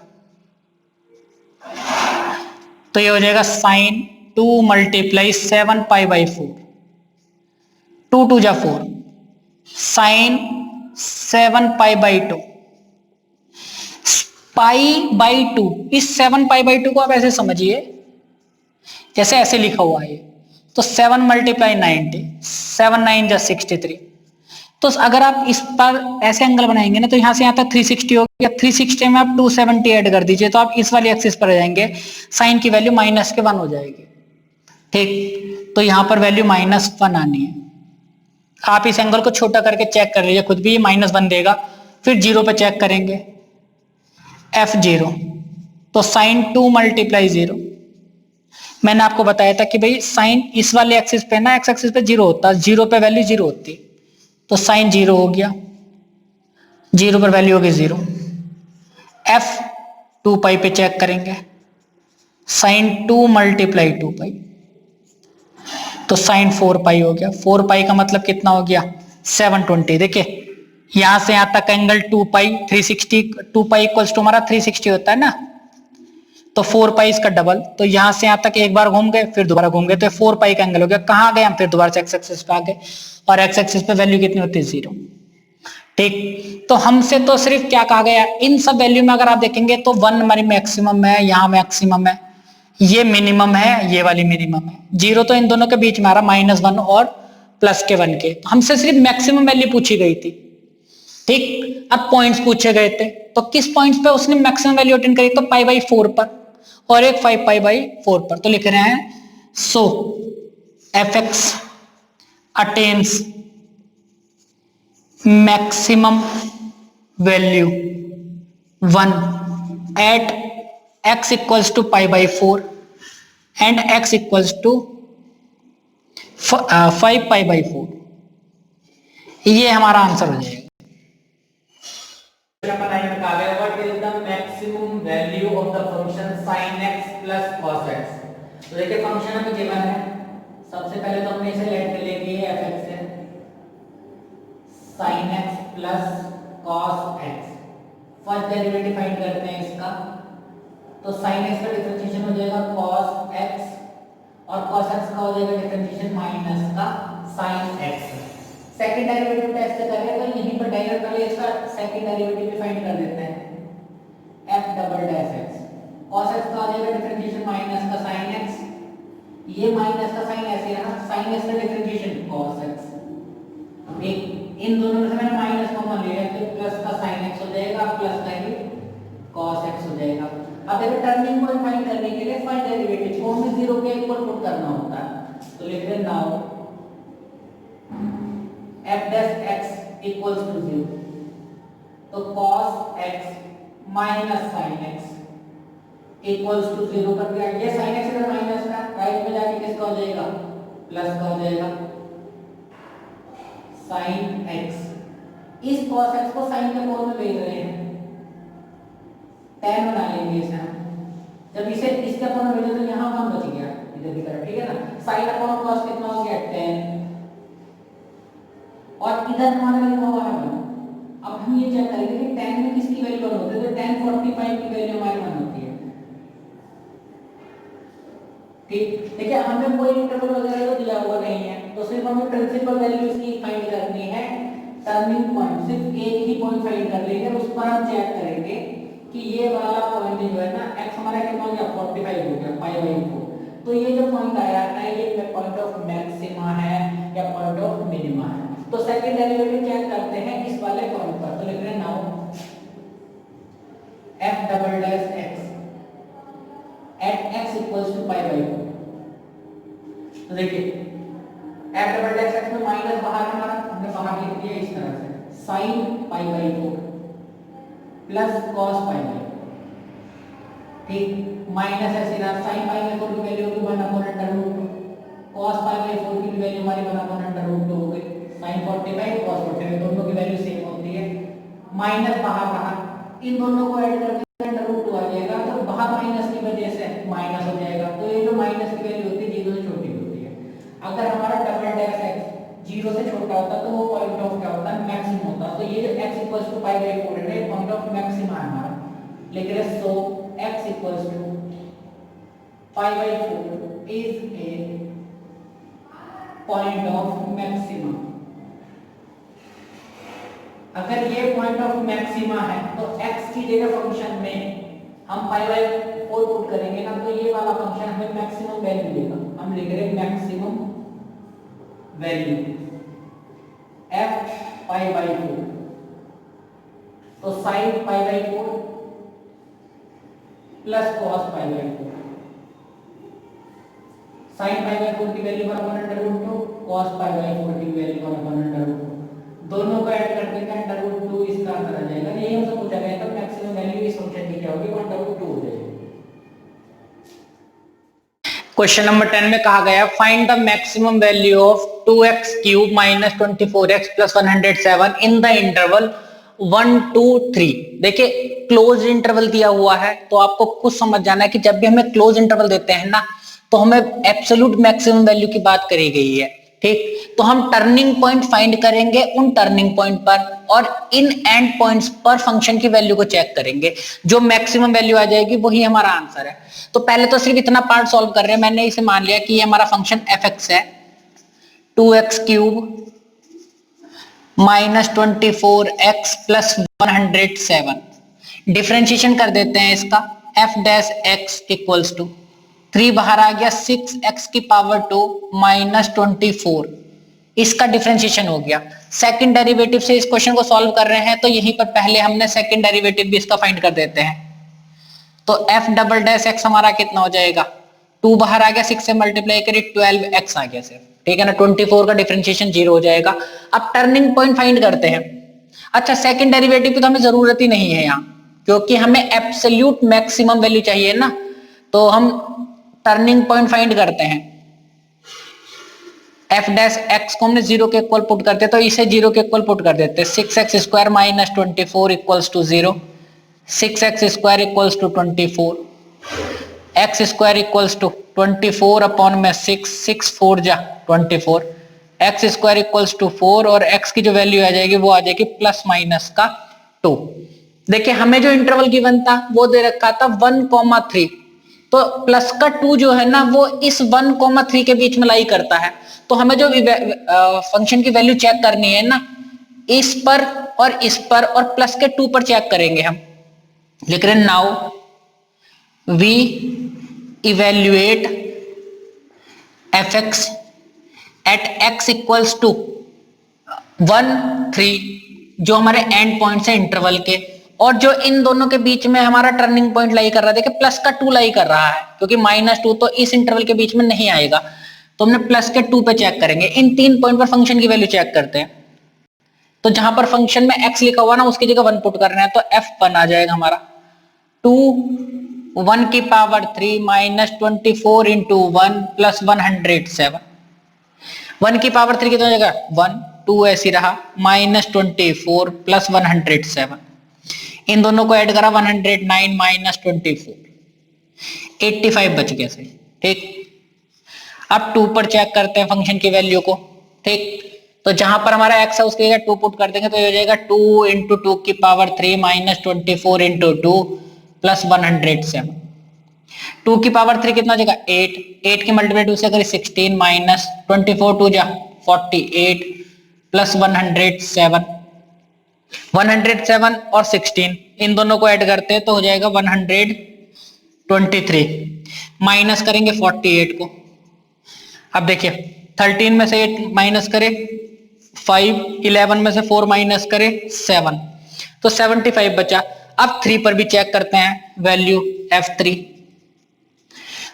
तो ये हो जाएगा साइन 2 मल्टीप्लाई 7 पाई बाई 4, 2 2 जा 4, sine 7 pi by 2, pi by 2। इस 7 पाई बाई 2 को आप ऐसे समझिए जैसे ऐसे लिखा हुआ है, तो 7 मल्टीप्लाई 90, 7 9 जा 63। तो अगर आप इस पर ऐसे एंगल बनाएंगे ना तो यहां से यहां तक 360 हो गया, 360 में आप 270 ऐड कर दीजिए तो आप इस वाली एक्सिस पर आ जाएंगे, साइन की वैल्यू -1 हो जाएगी। ठीक, तो यहां पर वैल्यू -1 आनी है। आप इस एंगल को छोटा करके चेक कर लीजिए खुद भी, -1 देगा। फिर 0 पे चेक करेंगे f0, तो साइन 2 मल्टीप्लाई 0। मैंने आपको बताया था कि भाई साइन इस वाले एक्सिस पे ना, एक्स एक्सिस पे 0 होता है, 0 पे वैल्यू 0 होती, तो साइन 0 हो गया, 0 पर वैल्यू होगी 0। f 2 पाई पे चेक करेंगे, साइन 2 मल्टीप्लाई 2 पाई, तो साइन 4 पाई हो गया। 4 पाई का मतलब कितना हो गया 720। देखिए यहां से यहां तक angle 2 pi 360, 2 pi equals to हमारा 360 होता है ना, तो 4 पाई इसका डबल, तो यहां से यहां तक एक बार घूम गए, फिर दोबारा घूम गए, तो 4 पाई का एंगल हो गया। कहां गए हम, फिर दोबारा से एक्स एक्सिस पे आ गए, और एक्स एक्सिस पे वैल्यू कितनी होती है 0। ठीक, तो हमसे तो सिर्फ क्या कहा गया, इन सब वैल्यू में अगर आप देखेंगे तो 1 हमारी मैक्सिमम है, यहां मैक्सिमम है, ये मिनिमम है, ये वाली मिनिमम है, 0 तो इन दोनों के बीच में आ रहा, -1 और +1 के। तो हमसे सिर्फ मैक्सिमम वैल्यू पूछी गई थी। ठीक, अब पॉइंट्स पूछे गए थे, तो किस पॉइंट्स पे उसने मैक्सिमम वैल्यू अटेन करी, तो π/4 पर, और एक 5π/4 पर। तो लिख रहे हैं so fx attains maximum value 1 at x equals to π/4 and x equals to 5π/4। ये हमारा आंसर हो जाएगा। What is the maximum value of the function sin x plus cos x? तो देखिए फंक्शन हमें गिवन है, सबसे पहले तो हमने इसे लेट कर लेंगे fx है sin x plus cos x। First derivative find करते हैं इसका, तो sin x का डिफरेंशिएशन हो जाएगा cos x, और cos x का हो जाएगा डिफरेंशिएशन माइनस का sin x। Second derivative test करें तो यहीं पर डायरेक्ट पहले इसका सेकंड डेरिवेटिव भी फाइंड कर देते हैं, f double dash x, cos x का आ जाएगा डिफरेंशिएशन माइनस का sin x, ये माइनस का sin ऐसे रहा, sin x का डिफरेंशिएशन cos x। ठीक, इन दोनों में से मैंने माइनस कॉमन लिया तो प्लस का sin x हो जाएगा, प्लस का ही cos x हो जाएगा। अब देखो टर्निंग पॉइंट फाइंड करने के लिए फर्स्ट डेरिवेटिव को हमें 0 के इक्वल पुट करना होता है, तो लिख रहे now f dash x equals to 0, तो cos x minus sin x equals to 0 कर दिया। ये sin x इधर माइनस का, राइट में जाके किसका हो जाएगा, प्लस का हो जाएगा sin x। इस cos x को sin के फॉर्म में भेज रहे हैं, tan बना लेंगे इसे हम, जब इसे इसके फॉर्म में भेजे तो यहाँ 1 बच गया इधर की तरफ, ठीक है ना। sin अपॉन cos कितना हो गया 10, और इधर हमारा लिखा हुआ है 1। अब हम ये चेक करेंगे कि 10 में किसकी वैल्यू 1 होती है, तो 1045 की वैल्यू हमारी 1 होती है। ठीक, देखिए हमें कोई इंटरवल वगैरह तो दिया हुआ नहीं है, तो सिर्फ हमें प्रिंसिपल वैल्यू इसकी फाइंड करनी है। टर्निंग पॉइंट सिर्फ एक ही पॉइंट फाइंड कर लेंगे, उस पर हम चेक करेंगे कि ये वाला पॉइंट जो है ना x हमारा कितना हो गया 45 हो गया π/4, तो ये जो पॉइंट आया है ये पॉइंट ऑफ मैक्सिमा है या पॉइंट ऑफ मिनिमा है। तो सेकंड डेरिवेटिव चेक करते हैं इस वाले पॉइंट पर, तो लिख रहे हैं now f double dash x at x equals to π/4। तो देखिए f डबल डैश x में माइनस बाहर हमारा हमने बाहर लिख दिया इस तरह से sin π/4 प्लस cos π/4। ठीक, माइनस ऐसे रहा, sin π/4 की वैल्यू होगी 1/√2, cos π/4 की वैल्यू हमारी 1/√2 हो गई, sin 45 cos 45 दोनों की वैल्यू सेम होती है, माइनस बाहर रहा, इन दोनों को ऐड करके √2 आ जाएगा, तो बाहर माइनस की वजह से माइनस हो जाएगा, तो ये जो माइनस की वैल्यू होती है 0 से छोटी होती है। अगर हमारा डबल डैश x 0 से छोटा होता तो वो पॉइंट ऑफ क्या होता है, मैक्सिमम होता। तो ये जो x = π/4 है पॉइंट ऑफ मैक्सिमा है हमारा, लिख रहे हैं so x = π/4 is a point of maxima. अगर ये पॉइंट ऑफ मैक्सिमा है तो x की जगह फंक्शन में हम π/4 पुट करेंगे ना, तो ये वाला फंक्शन हमें मैक्सिमम वैल्यू देगा। हम लिख रहे हैं मैक्सिमम वैल्यू f π/4, तो sin π/4 प्लस cos π/4, sin π/4 की वैल्यू 1/√2, cos π/4 की वैल्यू 1/√2, दोनों को ऐड कर देंगे √2 इसका आंसर आ जाएगा। यही हमसे पूछा गया था मैक्सिमम वैल्यू इस फंक्शन की क्या होगी, 1/2 हो जाएगी। क्वेश्चन नंबर 10 में कहा गया find the maximum value of 2x³ - 24x + 107 in the interval 1 2 3। देखिए क्लोज इंटरवल दिया हुआ है, तो आपको कुछ समझ जाना है कि जब भी हमें क्लोज इंटरवल देते हैं ना, तो हमें एब्सोल्यूट मैक्सिमम वैल्यू की बात करी गई है। ठीक, तो हम टर्निंग पॉइंट फाइंड करेंगे उन टर्निंग पॉइंट पर और इन एंड पॉइंट्स पर फंक्शन की वैल्यू को चेक करेंगे, जो मैक्सिमम वैल्यू आ जाएगी वही हमारा आंसर है। तो पहले तो सिर्फ इतना पार्ट सॉल्व कर रहे हैं, मैंने इसे मान लिया कि ये हमारा फंक्शन fx है 2x³ -24x + 107। डिफरेंशिएशन कर देते हैं इसका, f' x = 3 बाहर आ गया 6x⁻² -24, इसका डिफरेंशिएशन हो गया। सेकंड डेरिवेटिव से इस क्वेश्चन को सॉल्व कर रहे हैं तो यहीं पर पहले हमने सेकंड डेरिवेटिव भी इसका फाइंड कर देते हैं। तो f'' हमारा कितना हो जाएगा, 2 बाहर आ गया, 6 से मल्टीप्लाई करी 12x आ गया सिर्फ, ठीक है ना। 24 का डिफरेंशिएशन 0 हो जाएगा। अब टर्निंग पॉइंट फाइंड करते हैं। अच्छा, सेकंड डेरिवेटिव की तो हमें जरूरत ही नहीं है यहाँ, क्योंकि हमें एब्सोल्यूट मैक्सिमम वैल्यू चाहिए ना, तो हम टर्निंग पॉइंट फाइंड करते हैं। f' को हमने 0 के इक्वल पुट करते हैं, तो इसे 0 के इक्वल पुट कर देते हैं। 6x² - 24 = 0, 6x² = 24, x² = 24/6, 6 4 जा 24, x² = 4 और x की जो वैल्यू आ जाएगी वो आ जाएगी ±2। देखिए हमें जो इंटरवल गिवन था वो दे रखा था 1,3, तो प्लस का 2 जो है ना वो इस 1,3 के बीच में लाई करता है। तो हमें जो फंक्शन की वैल्यू चेक करनी है ना, इस पर और इस पर और प्लस के 2 पर चेक करेंगे हम। लिख रहे हैं now we evaluate fx at x = 1 3, जो हमारे एंड पॉइंट्स है इंटरवल के, और जो इन दोनों के बीच में हमारा टर्निंग पॉइंट लाई कर रहा है, देखिए प्लस का 2 लाई कर रहा है, क्योंकि -2 तो इस इंटरवल के बीच में नहीं आएगा, तो हमने प्लस के 2 पे चेक करेंगे। इन 3 पॉइंट पर फंक्शन की वैल्यू चेक करते हैं। तो जहां पर फंक्शन में x लिखा हुआ ना उसकी जगह 1 पुट कर रहे हैं, तो f1 आ जाएगा हमारा 2 1 की पावर 3 -24 into 1 + 107। 1 की पावर 3 कितना हो जाएगा 1, 2 ऐसी रहा -24 + 107, इन दोनों को ऐड करा 109 -24, 85 बच गया सही, ठीक। अब 2 पर चेक करते हैं फंक्शन की वैल्यू को, ठीक। तो जहां पर हमारा x है उसकी जगह 2 पुट कर देंगे, तो ये हो जाएगा 2 × 2 की पावर 3 -24 × 2 + 107। 2 की पावर 3 कितना हो जाएगा 8, 8 की मल्टीप्लाई 2 से करें 16 -24 2 जा 48 + 107, 107 और 16 इन दोनों को ऐड करते हैं तो हो जाएगा 123, माइनस करेंगे 48 को। अब देखिए 13 में से 8 माइनस करे 5, 11 में से 4 माइनस करे 7, तो 75 बचा। अब 3 पर भी चेक करते हैं वैल्यू f3,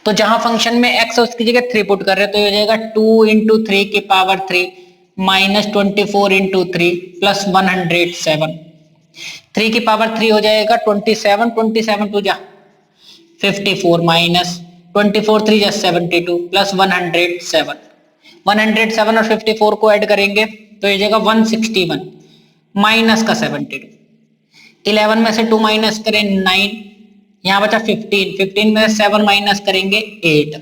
तो जहां फंक्शन में x है उसकी जगह 3 पुट कर रहे हैं, तो ये हो जाएगा 2 × 3 की पावर 3 -24 × 3 + 107। 3 की पावर 3 हो जाएगा 27, 27 2 जा 54 -24 3 जा 72 + 107, 107 और 54 को ऐड करेंगे तो ये जाएगा 161 माइनस का 72, 11 में से 2 माइनस करें 9, यहां बचा 15, 15 में से 7 माइनस करेंगे 8।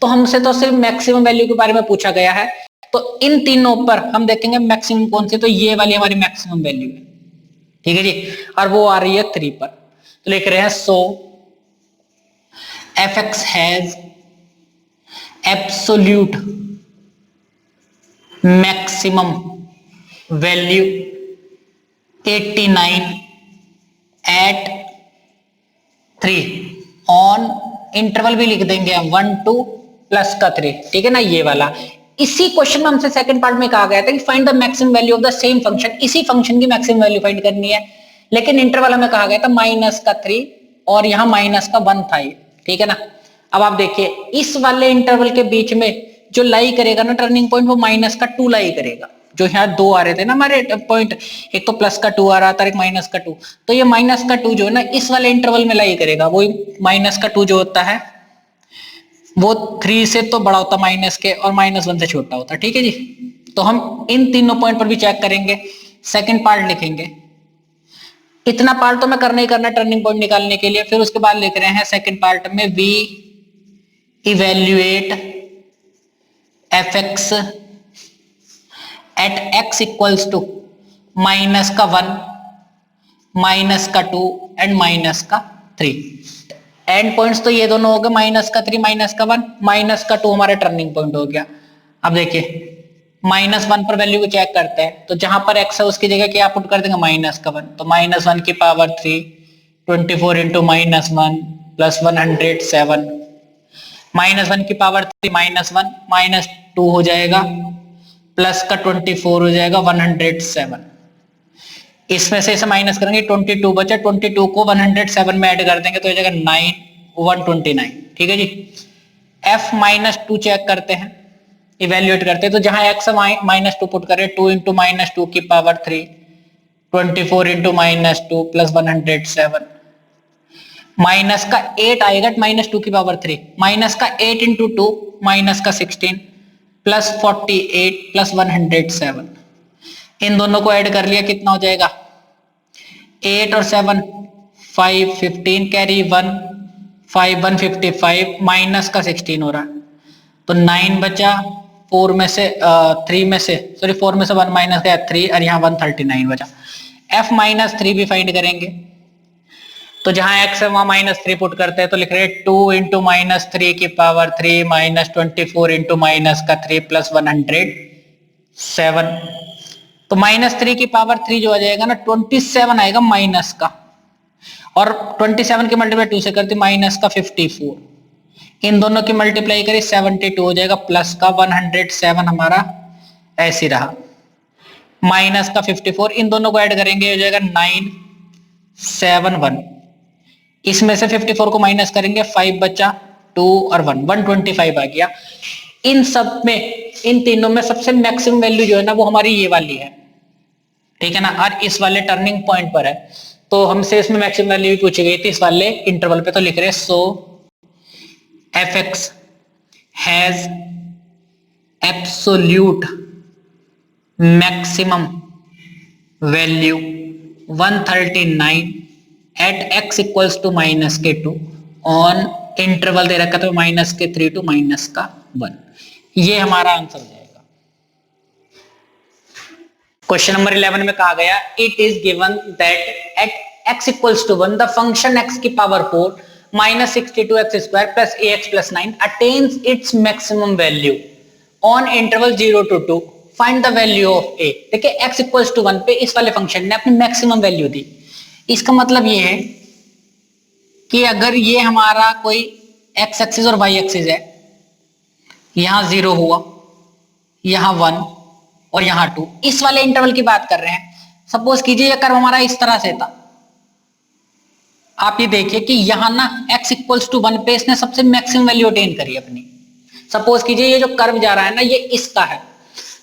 तो हमसे तो सिर्फ मैक्सिमम वैल्यू के बारे में पूछा गया है, तो इन तीनों पर हम देखेंगे मैक्सिमम कौन सी, तो ये वाली हमारी मैक्सिमम वैल्यू है, ठीक है जी, और वो आ रही है 3 पर। तो लिख रहे हैं so fx has absolute maximum value 89 at 3 on interval भी लिख देंगे हम 1 2 प्लस का 3, ठीक है ना, ये वाला। इसी क्वेश्चन में हमसे सेकंड पार्ट में कहा गया था कि find the maximum value of the same function, इसी फंक्शन की मैक्सिमम वैल्यू फाइंड करनी है, लेकिन इंटरवल हमें कहा गया था माइनस का 3 और यहाँ माइनस का 1 था ये, ठीक है ना। अब आप देखिए इस वाले इंटरवल के बीच में जो लाई करेगा ना टर्निंग पॉइंट, वो माइनस का 2 लाई करेगा। जो यहाँ 2 आ रहे थे ना हमारे पॉइंट, एक तो प्लस का 2 आ रहा था, एक माइनस का 2, तो ये माइनस का 2 जो है ना इस वाले इंटरवल में लाई करेगा। वो माइनस का 2 जो होता है वो 3 से तो बड़ा होता माइनस के, और -1 से छोटा होता, ठीक है जी। तो हम इन तीनों पॉइंट पर भी चेक करेंगे, सेकंड पार्ट लिखेंगे। इतना पार्ट तो मैं करना ही करना टर्निंग पॉइंट निकालने के लिए। फिर उसके बाद लिख रहे हैं सेकंड पार्ट में we evaluate fx at x equals to minus का 1, माइनस का 2 एंड माइनस का 3। एंड पॉइंट्स तो ये दोनों हो गए, माइनस का 3 माइनस का 1, माइनस का 2 हमारा टर्निंग पॉइंट हो गया। अब देखिए -1 पर वैल्यू को चेक करते हैं, तो जहां पर x है उसकी जगह क्या पुट कर देंगे, माइनस का 1, तो -1 की पावर 3, 24 इंटू -1 प्लस 107, -1 की पावर 3 -1 -2 हो जाएगा, प्लस का 24 हो जाएगा 107। इसमें से इसे माइनस करेंगे, 22 बचा, 22 को 107 में ऐड कर देंगे तो हो जाएगा 129। ठीक है जी। f-2 चेक करते हैं, इवेल्युएट करते हैं, तो जहां x -2 पुट करें, 2 इंटू -2 की पावर 3, 24 इंटू -2 प्लस 107, माइनस का 8 आएगा, -2 की पावर 3, माइनस का 8 इंटू 2 माइनस का 16 प्लस 48 प्लस 107। इन दोनों को ऐड कर लिया, कितना हो जाएगा, 8 और 7 5 15 कैरी 1 5 155 माइनस का 16 हो रहा है, तो 9 बचा, 4 में से 3 में से सॉरी 4 में से 1 माइनस गया 3 और यहाँ 139 बचा। f-3 भी फाइंड करेंगे, तो जहां x है वहां -3 पुट करते हैं, तो लिख रहे हैं 2 इंटू -3 की पावर 3 -24 इंटू माइनस का 3 प्लस 107। तो -3 की पावर 3 जो आ जाएगा ना 27 आएगा माइनस का, और 27 की मल्टीप्लाई 2 से करते माइनस का 54, इन दोनों की मल्टीप्लाई करी 72 हो जाएगा, प्लस का 107 हमारा ऐसे रहा, माइनस का 54, इन दोनों को ऐड करेंगे हो जाएगा 971। इसमें से 54 को माइनस करेंगे, 5 बचा, 2 और 1 125 आ गया। इन सब में, इन तीनों में सबसे मैक्सिमम वैल्यू जो है ना वो हमारी ये वाली है, ठीक है ना, और इस वाले टर्निंग पॉइंट पर है, तो हमसे इसमें मैक्सिमम वैल्यू भी पूछी गई थी इस वाले इंटरवल पे, तो लिख रहे हैं so fx has absolute maximum value 139 at x equals to -2 on interval दे रखा था -3 to -1। ये हमारा आंसर हो जाएगा। क्वेश्चन नंबर 11 में कहा गया it is given that at x equals to 1 the function x की power 4 -62x square plus ax plus 9 attains its maximum value on interval 0 to 2, find the value of a। देखिए x equals to 1 पे इस वाले function ने अपनी maximum value दी। इसका मतलब ये है कि अगर ये हमारा कोई x एक्सिस और y एक्सिस है, यहां 0 हुआ, यहां 1 और यहां 2, इस वाले इंटरवल की बात कर रहे हैं। सपोज कीजिए ये कर्व हमारा इस तरह से था, आप ये देखिए कि यहां ना x इक्वल्स टू 1 पे इसने सबसे मैक्सिमम वैल्यू अटेन करी अपनी। सपोज कीजिए ये जो कर्व जा रहा है ना ये इसका है,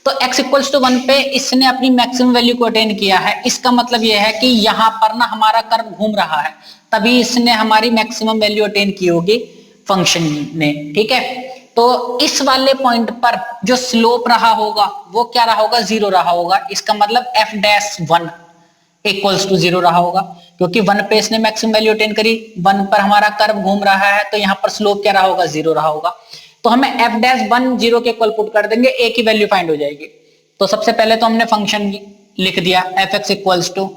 तो x इक्वल्स टू 1 पे इसने अपनी मैक्सिमम वैल्यू को अटेन किया है। इसका मतलब ये है कि यहां पर ना हमारा कर्व घूम रहा है, तभी इसने हमारी मैक्सिमम वैल्यू अटेन की होगी फंक्शन ने, ठीक है। तो इस वाले पॉइंट पर जो स्लोप रहा होगा वो क्या रहा होगा, 0 रहा होगा। इसका मतलब f-1 इक्वल्स टू 0 रहा होगा, क्योंकि 1 पे इसने मैक्सिमम वैल्यू अटेन करी, 1 पर हमारा कर्व घूम रहा है, तो यहाँ पर स्लोप क्या रहा होगा, 0 रहा होगा। तो हमें f-1 0 के इक्वल पुट कर देंगे, a की वैल्यू फाइंड हो जाएगी। तो सबसे पहले तो हमने फंक्शन लिख दिया fx इक्वल्स टू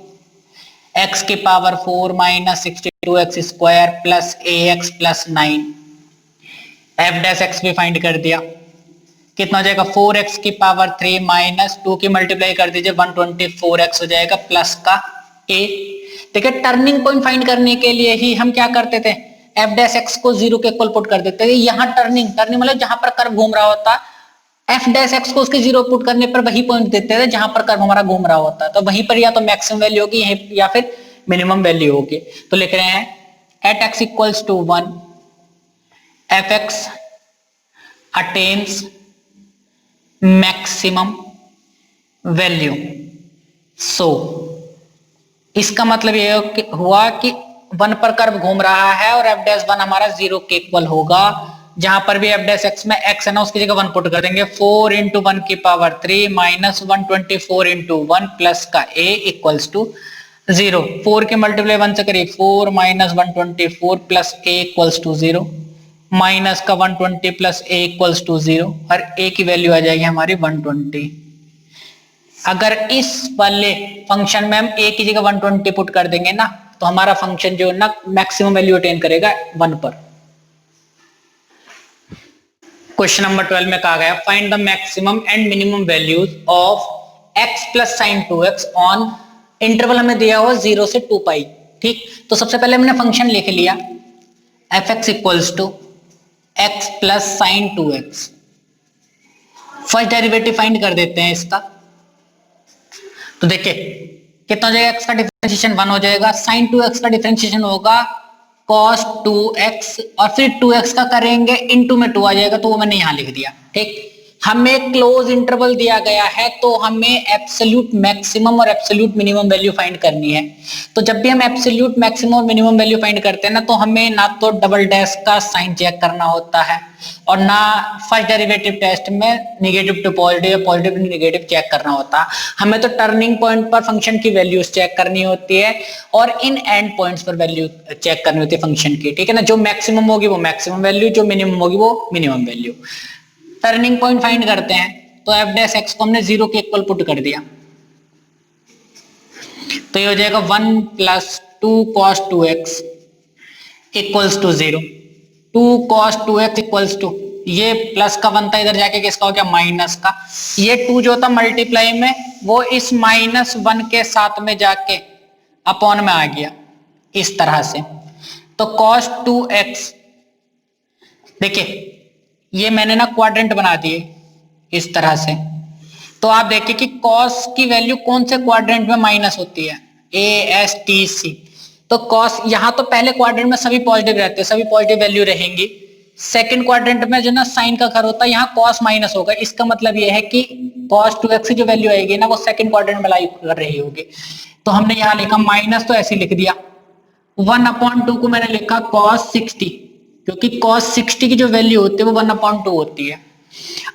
x की power 4 -62x square plus ax plus 9, f' भी फाइंड कर दिया, कितना हो जाएगा 4x की पावर 3 माइनस 2 की मल्टीप्लाई कर दीजिए 124x हो जाएगा प्लस का a। देखिए टर्निंग पॉइंट फाइंड करने के लिए ही हम क्या करते थे, f' को 0 के इक्वल पुट कर देते थे। यहाँ टर्निंग मतलब जहां पर कर्व घूम रहा होता, f' को उसके 0 पुट करने पर वही पॉइंट देते थे जहां पर कर्व हमारा घूम रहा होता, तो वहीं पर या तो मैक्सिमम वैल्यू होगी या फिर मिनिमम वैल्यू होगी। तो लिख रहे हैं at x equals to 1 fx attains maximum value. So इसका मतलब ये हुआ कि 1 पर कर्व घूम रहा है और f'1 हमारा 0 के इक्वल होगा। जहां पर भी f' में x है ना उसकी जगह 1 पुट कर देंगे, 4 इंटू 1 की पावर 3 माइनस 124 इंटू 1 प्लस का a इक्वल्स टू 0। 4 की मल्टीप्लाई 1 से करिए 4 minus 124 plus a equals to 0, minus का 120 प्लस a इक्वल्स टू 0 और a की वैल्यू आ जाएगी हमारी 120। अगर इस वाले फंक्शन में हम a की जगह 120 पुट कर देंगे ना, तो हमारा फंक्शन जो है ना मैक्सिमम वैल्यू अटेन करेगा 1 पर। क्वेश्चन नंबर 12 में कहा गया find the maximum and minimum values of x plus sine 2x on interval हमें दिया हुआ 0 से 2 पाई। ठीक, तो सबसे पहले हमने फंक्शन लिख लिया f x equals to x plus sine 2x। First derivative find कर देते हैं इसका। तो देखिए कितना हो जाएगा, x का डिफरेंशिएशन 1 हो जाएगा, साइन 2x का डिफरेंशिएशन होगा cos 2x और फिर 2x का करेंगे इनटू में 2 आ जाएगा, तो वो मैंने यहां लिख दिया। ठीक, हमें क्लोज इंटरवल दिया गया है तो हमें एब्सोल्यूट मैक्सिमम और एब्सोल्यूट मिनिमम वैल्यू फाइंड करनी है। तो जब भी हम एब्सोल्यूट मैक्सिमम और मिनिमम वैल्यू फाइंड करते हैं ना, तो हमें ना तो डबल डैश का साइन चेक करना होता है और ना फर्स्ट डेरिवेटिव टेस्ट में नेगेटिव टू पॉजिटिव या पॉजिटिव टू नेगेटिव चेक करना होता है। हमें तो टर्निंग पॉइंट पर फंक्शन की वैल्यूज चेक करनी होती है और इन एंड पॉइंट्स पर वैल्यू चेक करनी होती है फंक्शन की। ठीक है ना, जो मैक्सिमम होगी वो मैक्सिमम वैल्यू, जो मिनिमम होगी वो minimum value. Turning point find करते हैं, तो एफ डैश एक्स को हमने 0 के इक्वल पुट कर दिया, तो ये हो जाएगा 1 plus 2 cos 2x equals to 0। 2 cos 2x equals to, ये प्लस का बनता इधर जाके किसका हो गया, माइनस का। ये 2 जो था मल्टीप्लाई में वो इस -1 के साथ में जाके अपॉन में आ गया इस तरह से। तो cos 2x, देखिए ये मैंने ना क्वाड्रेंट बना दिए इस तरह से। तो आप देखिए कि cos की वैल्यू कौन से क्वाड्रेंट में माइनस होती है, A S T C। तो cos यहां तो पहले क्वाड्रेंट में सभी पॉजिटिव रहते हैं, सभी पॉजिटिव वैल्यू रहेंगी। सेकंड क्वाड्रेंट में जो ना साइन का घर होता है, यहाँ cos माइनस होगा। इसका मतलब ये है कि cos 2x की जो वैल्यू आएगी ना वो सेकंड क्वाड्रेंट में लाई कर रही होगी। तो हमने यहाँ लिखा माइनस, तो ऐसे लिख दिया। 1/2 को मैंने लिखा cos 60, क्योंकि cos 60 की जो वैल्यू होती है वो 1/2 होती है।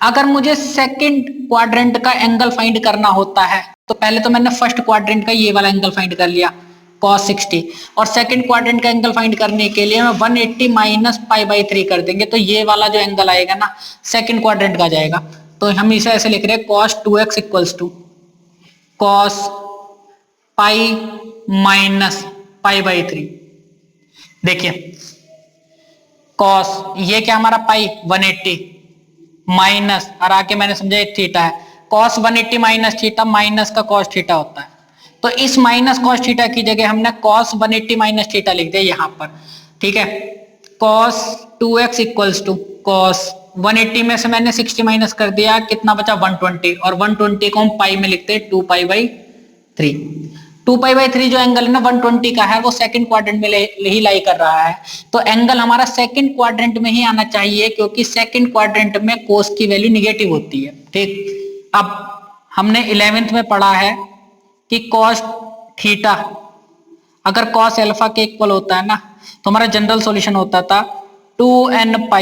अगर मुझे सेकंड क्वाड्रेंट का एंगल फाइंड करना होता है, तो पहले तो मैंने फर्स्ट क्वाड्रेंट का ये वाला एंगल फाइंड कर लिया cos 60, और सेकंड क्वाड्रेंट का एंगल फाइंड करने के लिए मैं 180 माइनस π/3 कर देंगे, तो ये वाला जो एंगल आएगा ना सेकंड क्वाड्रेंट का जाएगा। तो हम इसे ऐसे लिख रहे हैं cos 2x equals to cos π minus π/3। देखिए cos, ये क्या हमारा पाई 180 माइनस, और आके मैंने समझा एक थीटा है, cos 180 माइनस थीटा, माइनस का cos थीटा होता है। तो इस माइनस cos थीटा की जगह हमने cos 180 माइनस थीटा लिख दिया यहाँ पर। ठीक है, cos 2x equals to cos 180 में से मैंने 60 माइनस कर दिया, कितना बचा 120, और 120 को हम पाई में लिखते हैं 2π/3। 2π/3 जो एंगल है ना 120 का है, वो सेकंड क्वाड्रेंट में ही लाई कर रहा है। तो एंगल हमारा सेकंड क्वाड्रेंट में ही आना चाहिए, क्योंकि सेकंड क्वाड्रेंट में कोस की वैल्यू निगेटिव होती है। ठीक, अब हमने 11th में पढ़ा है कि cos थीटा अगर cos अल्फा के इक्वल होता है ना, तो हमारा जनरल सॉल्यूशन होता था 2n π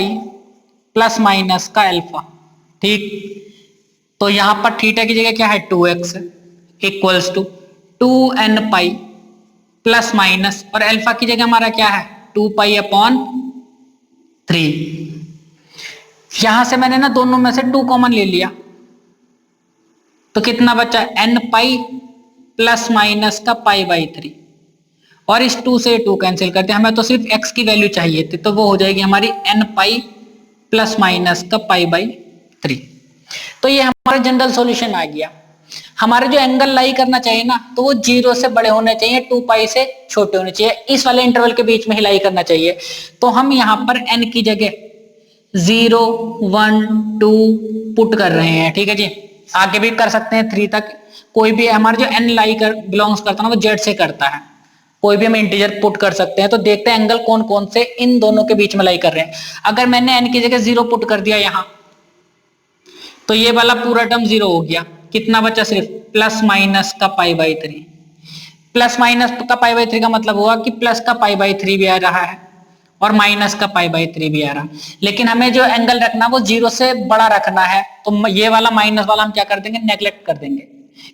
प्लस माइनस का अल्फा। ठीक, तो यहां पर थीटा की जगह क्या है 2x equals to 2n π plus minus, और अल्फा की जगह हमारा क्या है 2π/3। यहां से मैंने ना दोनों में से 2 कॉमन ले लिया, तो कितना बचा n π प्लस माइनस का π/3, और इस 2 से 2 कैंसिल करते हैं। हमें तो सिर्फ x की वैल्यू चाहिए थी, तो वो हो जाएगी हमारी n π प्लस माइनस का π/3। तो ये हमारा जनरल सॉल्यूशन आ गया। हमारे जो एंगल लाई करना चाहिए ना, तो वो 0 से बड़े होने चाहिए, 2π से छोटे होने चाहिए, इस वाले इंटरवल के बीच में ही लाई करना चाहिए। तो हम यहाँ पर n की जगह 0 1 2 पुट कर रहे हैं। ठीक है जी, आगे भी कर सकते हैं 3 तक, कोई भी हमारा जो n लाई कर बिलोंग्स करता है ना वो z से करता है, कोई भी हम इंटीजर पुट कर सकते हैं। तो देखते हैं एंगल कौन कौन से इन दोनों के बीच में लाई कर रहे हैं। अगर मैंने n की जगह 0 पुट कर दिया यहाँ, तो ये वाला पूरा टर्म 0 हो गया, कितना बचा सिर्फ प्लस माइनस का π/3। प्लस माइनस का π/3 का मतलब हुआ कि प्लस का π/3 भी आ रहा है और माइनस का π/3 भी आ रहा है। लेकिन हमें जो एंगल रखना वो 0 से बड़ा रखना है, तो ये वाला माइनस वाला हम क्या कर देंगे, नेग्लेक्ट कर देंगे,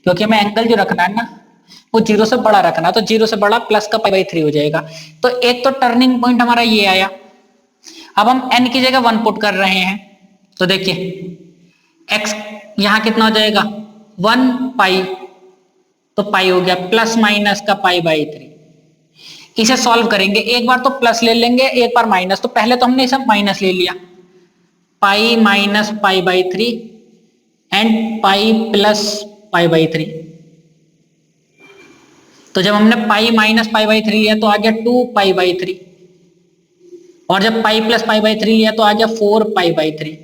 क्योंकि हमें एंगल जो रखना है ना वो 0 से बड़ा रखना है। तो 0 से बड़ा प्लस का π/3 हो जाएगा। तो एक तो टर्निंग पॉइंट हमारा ये आया। अब हम n की जगह 1 पुट कर रहे हैं, तो देखिए x यहाँ कितना हो जाएगा 1 पाई, तो पाई हो गया प्लस माइनस का पाई बाई 3। इसे सॉल्व करेंगे, एक बार तो प्लस ले लेंगे, एक बार माइनस, तो पहले तो हमने इसे माइनस ले लिया, pi minus pi by 3 and pi plus pi by 3। तो जब हमने पाई माइनस पाई बाई 3 लिया तो आ गया 2 पाई बाई 3, और जब पाई प्लस पाई बाई 3 लिया तो आ गया 4 पाई बाई 3।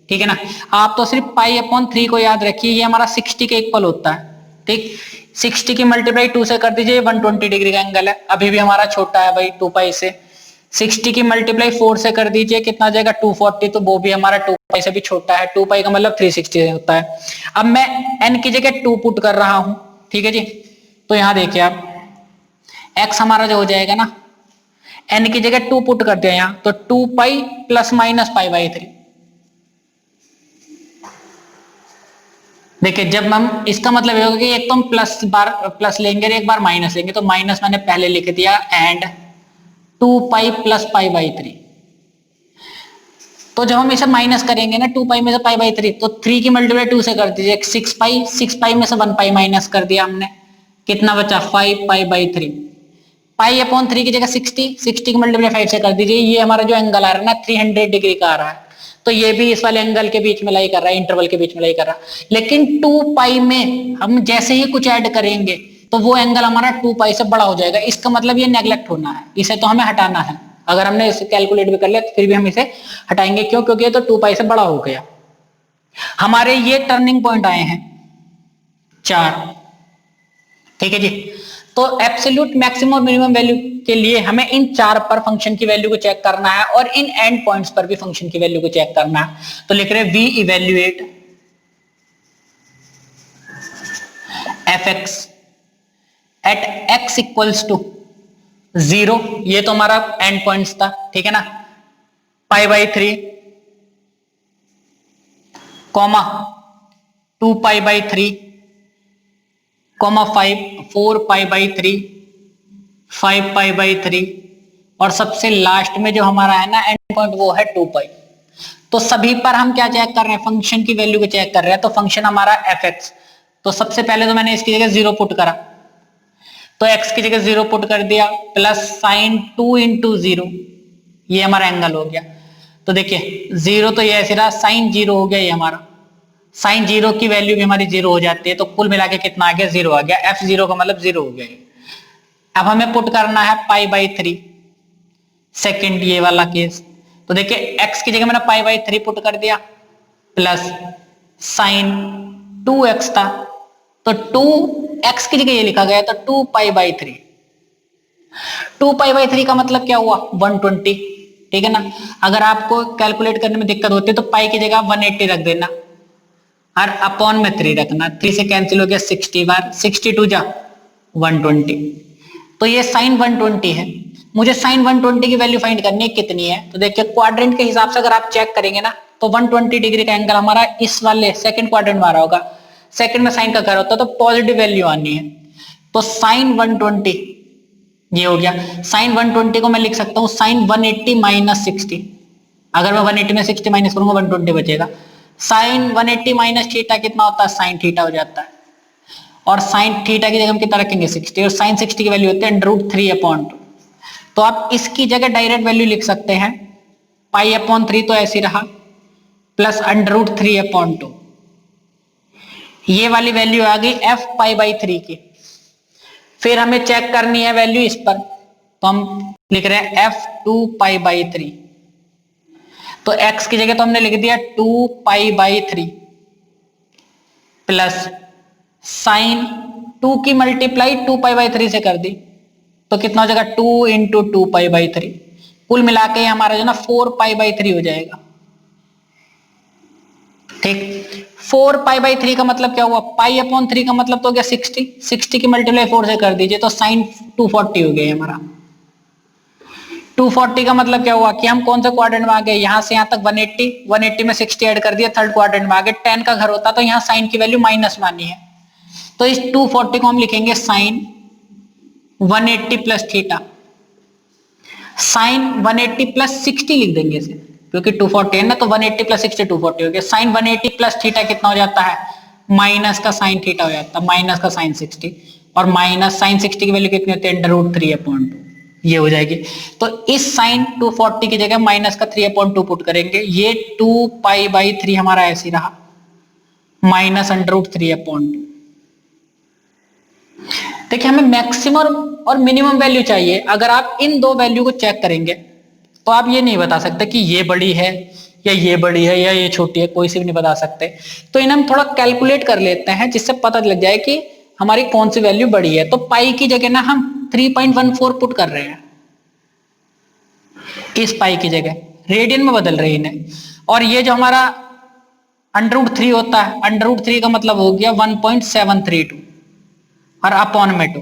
ठीक है ना। आप तो सिर्फ पाई अपॉन 3 को याद रखिए, ये हमारा 60 के इक्वल होता है। ठीक, 60 की मल्टीप्लाई 2 से कर दीजिए, 120 डिग्री का एंगल है, अभी भी हमारा छोटा है भाई 2 पाई से। 60 की मल्टीप्लाई 4 से कर दीजिए, कितना आ जाएगा 240, तो वो भी हमारा 2 पाई से भी छोटा है। 2 पाई का मतलब 360 होता है। अब मैं n की जगह 2 पुट कर रहा हूं, ठीक है जी। तो यहां देखिए आप, x हमारा जो हो जाएगा ना, n की जगह 2 पुट कर दिया यहां, तो 2 pi plus minus pi by 3। देखिए जब हम, इसका मतलब ये होगा कि एक तो हम प्लस लेंगे और एक बार माइनस लेंगे, तो माइनस मैंने पहले लिख दिया and 2 pi plus pi by 3। तो जब हम इसे माइनस करेंगे ना 2 पाई में से पाई बाई 3, तो 3 की मल्टीप्लाई 2 से कर दीजिए, 6 पाई में से 1 पाई माइनस कर दिया हमने, कितना बचा 5 पाई बाई 3। पाई अपॉन 3 की जगह 60 की मल्टीप्लाई 5 से कर दीजिए, ये हमारा जो एंगल आ रहा है ना 300 डिग्री का आ रहा है, तो ये भी इस वाले एंगल के बीच में लाई कर रहा है, इंटरवल के बीच में लाई कर रहा है। लेकिन 2 पाई में हम जैसे ही कुछ ऐड करेंगे तो वो एंगल हमारा 2 पाई से बड़ा हो जाएगा, इसका मतलब ये नेग्लेक्ट होना है, इसे तो हमें हटाना है। अगर हमने इसे कैलकुलेट भी कर लिया तो फिर भी हम इसे हटाएंगे, क्यों? क्योंकि ये तो 2 पाई से बड़ा हो गया। हमारे ये टर्निंग पॉइंट आए हैं 4, ठीक है जी। तो एब्सोल्यूट मैक्सिमम और मिनिमम वैल्यू के लिए हमें इन 4 पर फंक्शन की वैल्यू को चेक करना है और इन एंड पॉइंट्स पर भी फंक्शन की वैल्यू को चेक करना है। तो लिख रहे हैं we evaluate F x at x equals to 0, ये तो हमारा एंड पॉइंट्स था, ठीक है ना, pi by 3 comma 2 pi by 3 comma 4 pi by 3 5 pi by 3, और सबसे लास्ट में जो हमारा है ना एंड पॉइंट वो है 2 पाई। तो सभी पर हम क्या चेक कर रहे हैं, फंक्शन की वैल्यू को चेक कर रहे हैं। तो फंक्शन हमारा एफ एक्स, तो सबसे पहले तो मैंने इसकी जगह 0 पुट करा, तो x की जगह 0 पुट कर दिया, प्लस साइन 2 इंटू 0, ये हमारा एंगल हो गया। तो देखिए 0 तो ये ऐसे रहा, साइन 0 हो गया, ये हमारा साइन 0 की वैल्यू भी हमारी 0 हो जाती है, तो कुल मिला के कितना आ गया 0 आ गया, f0 का मतलब 0 हो गया। अब हमें पुट करना है पाई बाई 3, सेकेंड ये वाला केस। तो देखिए x की जगह मैंने पाई बाई 3 पुट कर दिया, प्लस साइन 2x था, तो 2x की जगह ये लिखा गया, तो 2 पाई बाई 3। 2 पाई बाई 3 का मतलब क्या हुआ 120, ठीक है ना। अगर आपको कैलकुलेट करने में दिक्कत होती है तो पाई की जगह 180 रख देना और अपॉन में 3 रखना, 3 से कैंसिल हो गया 60 बार, 62 जा 120, तो ये साइन 120 है। मुझे साइन 120 की वैल्यू फाइंड करनी है, कितनी है? तो देखिए क्वाड्रेंट के हिसाब से अगर आप चेक करेंगे ना, तो 120 डिग्री का एंगल हमारा इस वाले सेकंड क्वाड्रेंट में आ रहा होगा, सेकंड में साइन का घर होता है, तो पॉजिटिव वैल्यू आनी है। तो साइन 120 ये हो गया। साइन 120 को मैं लिख सकता हूँ साइन 180 माइनस 60, अगर मैं 180 में 60 माइनस करूंगा 120 बचेगा। साइन 180 माइनस थीटा कितना होता है, साइन थीटा हो जाता है, और साइन थीटा की जगह हम कितना रखेंगे 60, और साइन 60 की वैल्यू होती है √3/2। तो आप इसकी जगह डायरेक्ट वैल्यू लिख सकते हैं, पाई अपॉन 3 तो ऐसे रहा, प्लस √3/2, ये वाली वैल्यू आ गई f पाई बाई 3 की। फिर हमें चेक करनी है वैल्यू इस पर, तो हम लिख रहे हैं f2 पाई बाई 3, तो x की जगह तो हमने लिख दिया 2 पाई बाई 3 प्लस साइन 2 की मल्टीप्लाई 2 पाई बाई 3 से कर दी, तो कितना हो जाएगा 2 इंटू 2 पाई बाई 3, कुल मिला के हमारा जो ना 4 पाई बाई 3 हो जाएगा। ठीक, 4 पाई बाई 3 का मतलब क्या हुआ, पाई अपॉन 3 का मतलब तो हो गया 60, 60 की मल्टीप्लाई 4 से कर दीजिए, तो साइन 240 हो गया हमारा। 240 का मतलब क्या हुआ कि हम कौन से क्वाड्रेंट में आ गए, यहां से यहां तक 180, 180 में 60 ऐड कर दिया, थर्ड क्वाड्रेंट में आ गए। 10 का घर होता तो यहाँ साइन की वैल्यू माइनस मानी है, तो इस 240 को हम लिखेंगे sine 180 plus theta, sine 180 plus 60 लिख देंगे इसे, क्योंकि 240 है ना, तो 180 प्लस 60 240 हो गया। साइन 180 प्लस थीटा कितना हो जाता है माइनस का साइन थीटा हो जाता, माइनस का साइन 60, और माइनस साइन 60 की वैल्यू कितनी होती है, √3/2 ये हो जाएगी। तो इस साइन 240 की जगह माइनस का 3/2 पुट करेंगे, ये 2π/3 हमारा ऐसे ही रहा, माइनस √3/2। देखिए हमें मैक्सिमम और मिनिमम वैल्यू चाहिए। अगर आप इन दो वैल्यू को चेक करेंगे तो आप ये नहीं बता सकते कि ये बड़ी है या ये बड़ी है या ये छोटी है, कोई सी भी नहीं बता सकते। तो इन्हें हम थोड़ा कैलकुलेट कर लेते हैं जिससे पता लग जाए कि हमारी कौन सी वैल्यू बड़ी है। तो पाई की जगह ना हम 3.14 पुट कर रहे हैं, इस पाई की जगह रेडियन में बदल रहे हैं इन्हें। और ये जो हमारा √3 होता है, √3 का मतलब हो गया 1.732 और अपॉन में 2,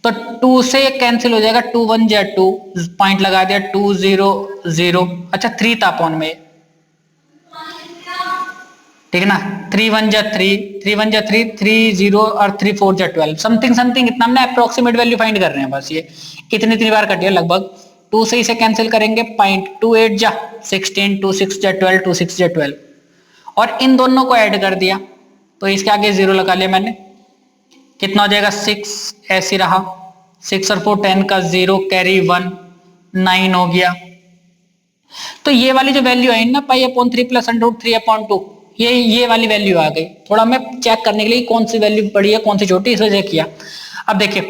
तो 2 से कैंसिल हो जाएगा, 2 1 जा 2, पॉइंट लगा दिया, 2 0 0, अच्छा 3 था अपॉन में, ठीक है ना, 3 1 जा 3, 3 1 जा 3, 3 0 और 3 4 जा 12, समथिंग समथिंग इतना हमने अप्रोक्सीमेट वैल्यू फाइंड कर रहे हैं बस। ये इतनी बार कटिए लगभग। 2 से इसे कैंसिल करेंगे, पॉइंट 2 8 जा 16, 2 6 जा 12, 2 6 जा 12, और इन दोनों को ऐड कर दिया तो इसके आगे 0 लगा लिया मैंने, कितना हो जाएगा 6, ऐसे रहा, 6 और 4 10 का 0, कैरी 1, 9 हो गया। तो ये वाली जो वैल्यू आई ना π/3 प्लस √3/2, ये वाली वैल्यू आ गई। थोड़ा मैं चेक करने के लिए कौन सी वैल्यू बड़ी है कौन सी छोटी, इस वजह किया। अब देखिए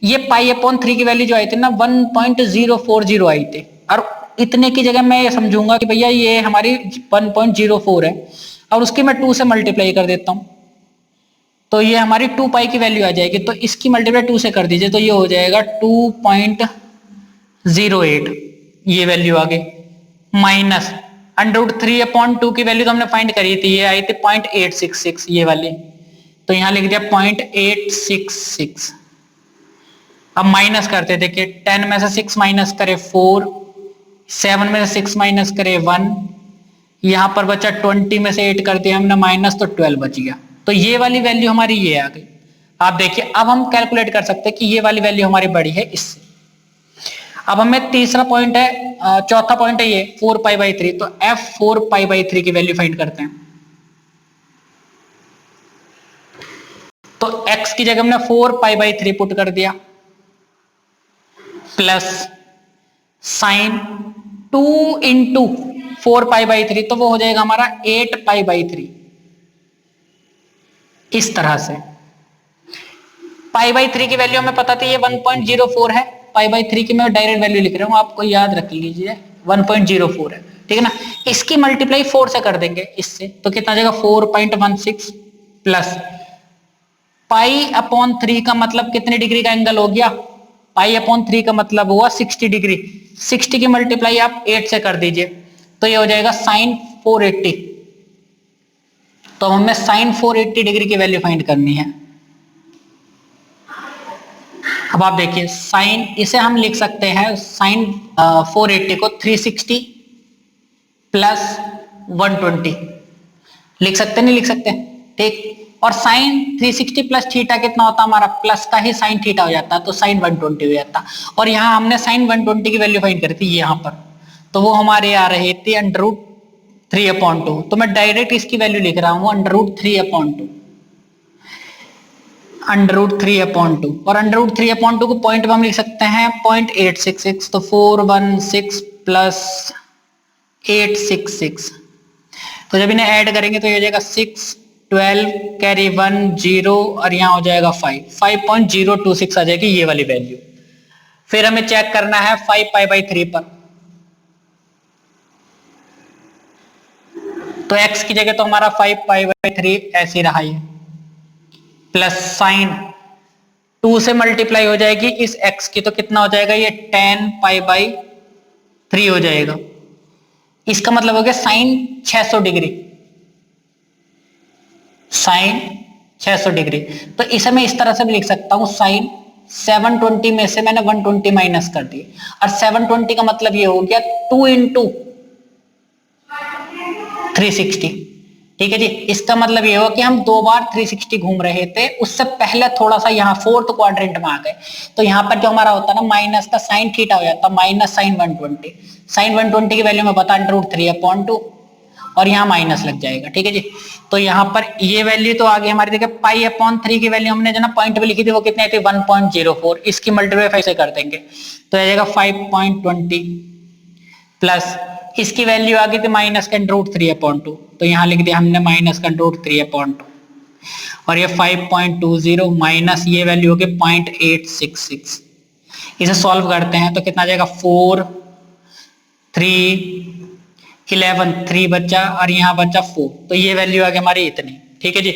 ये π/3 की वैल्यू जो आई थी ना 1.040 आई थी, और इतने की जगह मैं ये समझूंगा कि भैया ये हमारी 1.04 है, और उसकी मैं 2 से मल्टीप्लाई कर देता हूं तो ये हमारी 2π की वैल्यू आ जाएगी। तो इसकी मल्टीप्लाई 2 से कर दीजिए तो ये हो जाएगा 2.08, ये वैल्यू आ गई, माइनस √3/2 की वैल्यू तो हमने फाइंड करी थी, ये आई थी 0.866 ये वाली, तो यहां लिख दिया 0.866। अब माइनस करते, देखिए 10 में से 6 माइनस करे 4, 7 में से 6 माइनस करे 1, यहां पर बचा 20 में से 8 कर दिया हमने माइनस, तो 12 बच गया। तो ये वाली वैल्यू हमारी ये आ गई। आप देखिए अब हम कैलकुलेट कर सकते हैं कि ये वाली वैल्यू हमारी बड़ी है इससे। अब हमें तीसरा पॉइंट है, चौथा पॉइंट है ये 4π/3, तो f4π/3 की वैल्यू फाइंड करते हैं। तो x की जगह हमने 4π/3 पुट कर दिया, प्लस साइन 2 इंटू 4π/3, तो वो हो जाएगा हमारा 8π/3। इस तरह से π/3 की वैल्यू हमें पता थी ये 1.04 है, π/3 की मैं डायरेक्ट वैल्यू लिख रहा हूं, आपको याद रख लीजिए 1.04 है, ठीक है ना। इसकी मल्टीप्लाई 4 से कर देंगे इससे, तो कितना आ जाएगा 4.16 प्लस π/3 का मतलब कितने डिग्री का एंगल हो गया, π/3 का मतलब हुआ 60 डिग्री, 60 की मल्टीप्लाई आप 8 से कर दीजिए तो ये हो जाएगा sin 480। तो हमें sin 480 डिग्री की वैल्यू फाइंड करनी है। अब आप देखिए साइन, इसे हम लिख सकते हैं sin 480 को 360 प्लस 120 लिख सकते नहीं लिख सकते, ठीक। और sin 360 प्लस थीटा कितना होता हमारा, प्लस का ही sin थीटा हो जाता, तो sin 120 हो जाता। और यहाँ हमने sin 120 की वैल्यू फाइंड करी थी यहाँ पर, तो वो हमारे आ रही थी √3/2, तो मैं डायरेक्ट इसकी वैल्यू लिख रहा हूँ √3/2, √3/2, और √3/2 को पॉइंट में हम लिख सकते हैं 0.866, तो 416 प्लस 866, तो जब इन्हें ऐड करेंगे तो ये हो जाएगा 6 12 कैरी 1 0, और यहाँ हो जाएगा 5.026 आ जाएगी ये वाली वैल्यू। फिर हमें चेक करना है 5π/3 पर, तो x की जगह तो हमारा 5π/3 ऐसे रहा, ये प्लस साइन 2 से मल्टीप्लाई हो जाएगी इस x की, तो कितना हो जाएगा ये 10π/3 हो जाएगा। इसका मतलब हो गया साइन 600 डिग्री, साइन 600 डिग्री। तो इसे मैं इस तरह से भी लिख सकता हूं साइन 720 में से मैंने 120 माइनस कर दी, और 720 का मतलब ये हो गया 2 इंटू 360, ठीक है जी। इसका मतलब ये हो कि हम 2 बार 360 घूम रहे थे, उससे पहले थोड़ा सा यहाँ 4th क्वाड्रेंट में आ गए, तो यहाँ पर जो हमारा होता है ना माइनस का साइन थीटा हो जाता है, माइनस साइन 120, साइन 120 की वैल्यू में बता √3/2, और यहाँ माइनस लग जाएगा, ठीक है जी। तो यहाँ पर ये वैल्यू तो आ गई हमारी, देखिए पाई अपॉन 3 की वैल्यू हमने जो ना पॉइंट पे लिखी थी वो कितनी आई थी 1.04, इसकी मल्टीप्लाई से कर देंगे तो आ जाएगा 5.20 प्लस इसकी वैल्यू आ गई थी माइनस का √3/2, तो यहाँ लिख दिया हमने माइनस का √3/2 और ये 5.20 माइनस ये वैल्यू होगी 0.866। इसे सॉल्व करते हैं तो कितना आ जाएगा 4 3 11 3 बचा और यहाँ बचा 4, तो ये वैल्यू आ गई हमारी इतनी, ठीक है जी।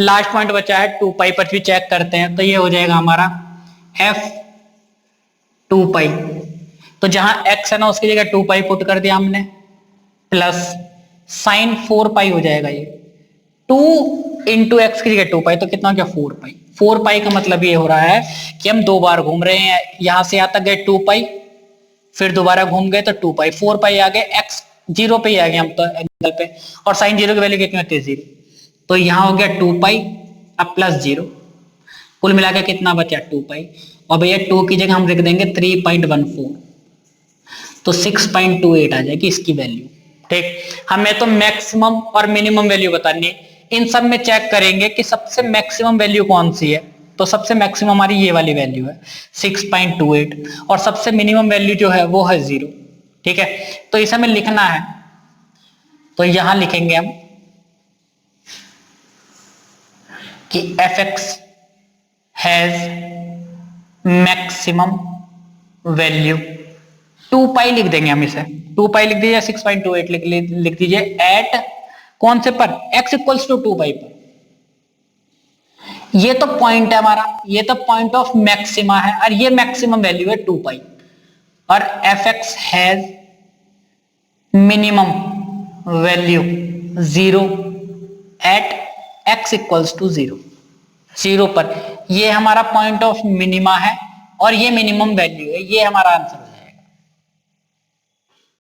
लास्ट पॉइंट बचा है 2 पाई पर भी चेक करते हैं तो ये हो जाएगा हमारा f 2 पाई, तो जहां x है ना उसकी जगह 2 पाई पुट कर दिया हमने प्लस साइन 4 पाई हो जाएगा, ये 2 इंटू एक्स की जगह 2 पाई तो कितना हो गया 4 पाई। 4 पाई का मतलब ये हो रहा है कि हम 2 बार घूम रहे हैं, यहां से यहां तक गए 2 पाई, फिर दोबारा घूम गए तो 2 पाई, 4 पाई आ गए, एक्स 0 पे ही आ गए हम तो एंगल पे, और साइन 0 की वैल्यू कितनी होती है 0, तो यहां हो गया 2 पाई अब प्लस 0, कुल मिला के कितना बचा 2 पाई, और भैया 2 की जगह हम लिख देंगे 3.14 तो 6.28 आ जाएगी इसकी वैल्यू, ठीक। हमें तो मैक्सिमम और मिनिमम वैल्यू बतानी है, इन सब में चेक करेंगे कि सबसे मैक्सिमम वैल्यू कौन सी है, तो सबसे मैक्सिमम हमारी ये वाली वैल्यू है 6.28 और सबसे मिनिमम वैल्यू जो है वो है 0, ठीक है। तो इसे हमें लिखना है तो यहां लिखेंगे हम कि fx हैज मैक्सिमम वैल्यू 2 पाई लिख देंगे हम इसे, 2 पाई लिख दीजिए 6.28 लिख दीजिए एट कौन से पर x इक्वल्स टू 2 पाई पर, ये तो पॉइंट है हमारा, ये तो पॉइंट ऑफ मैक्सिमा है और ये मैक्सिमम वैल्यू है 2 पाई, और fx has minimum value 0 at x equals to 0 पर, ये हमारा पॉइंट ऑफ मिनिमा है और ये मिनिमम वैल्यू है, ये हमारा आंसर है।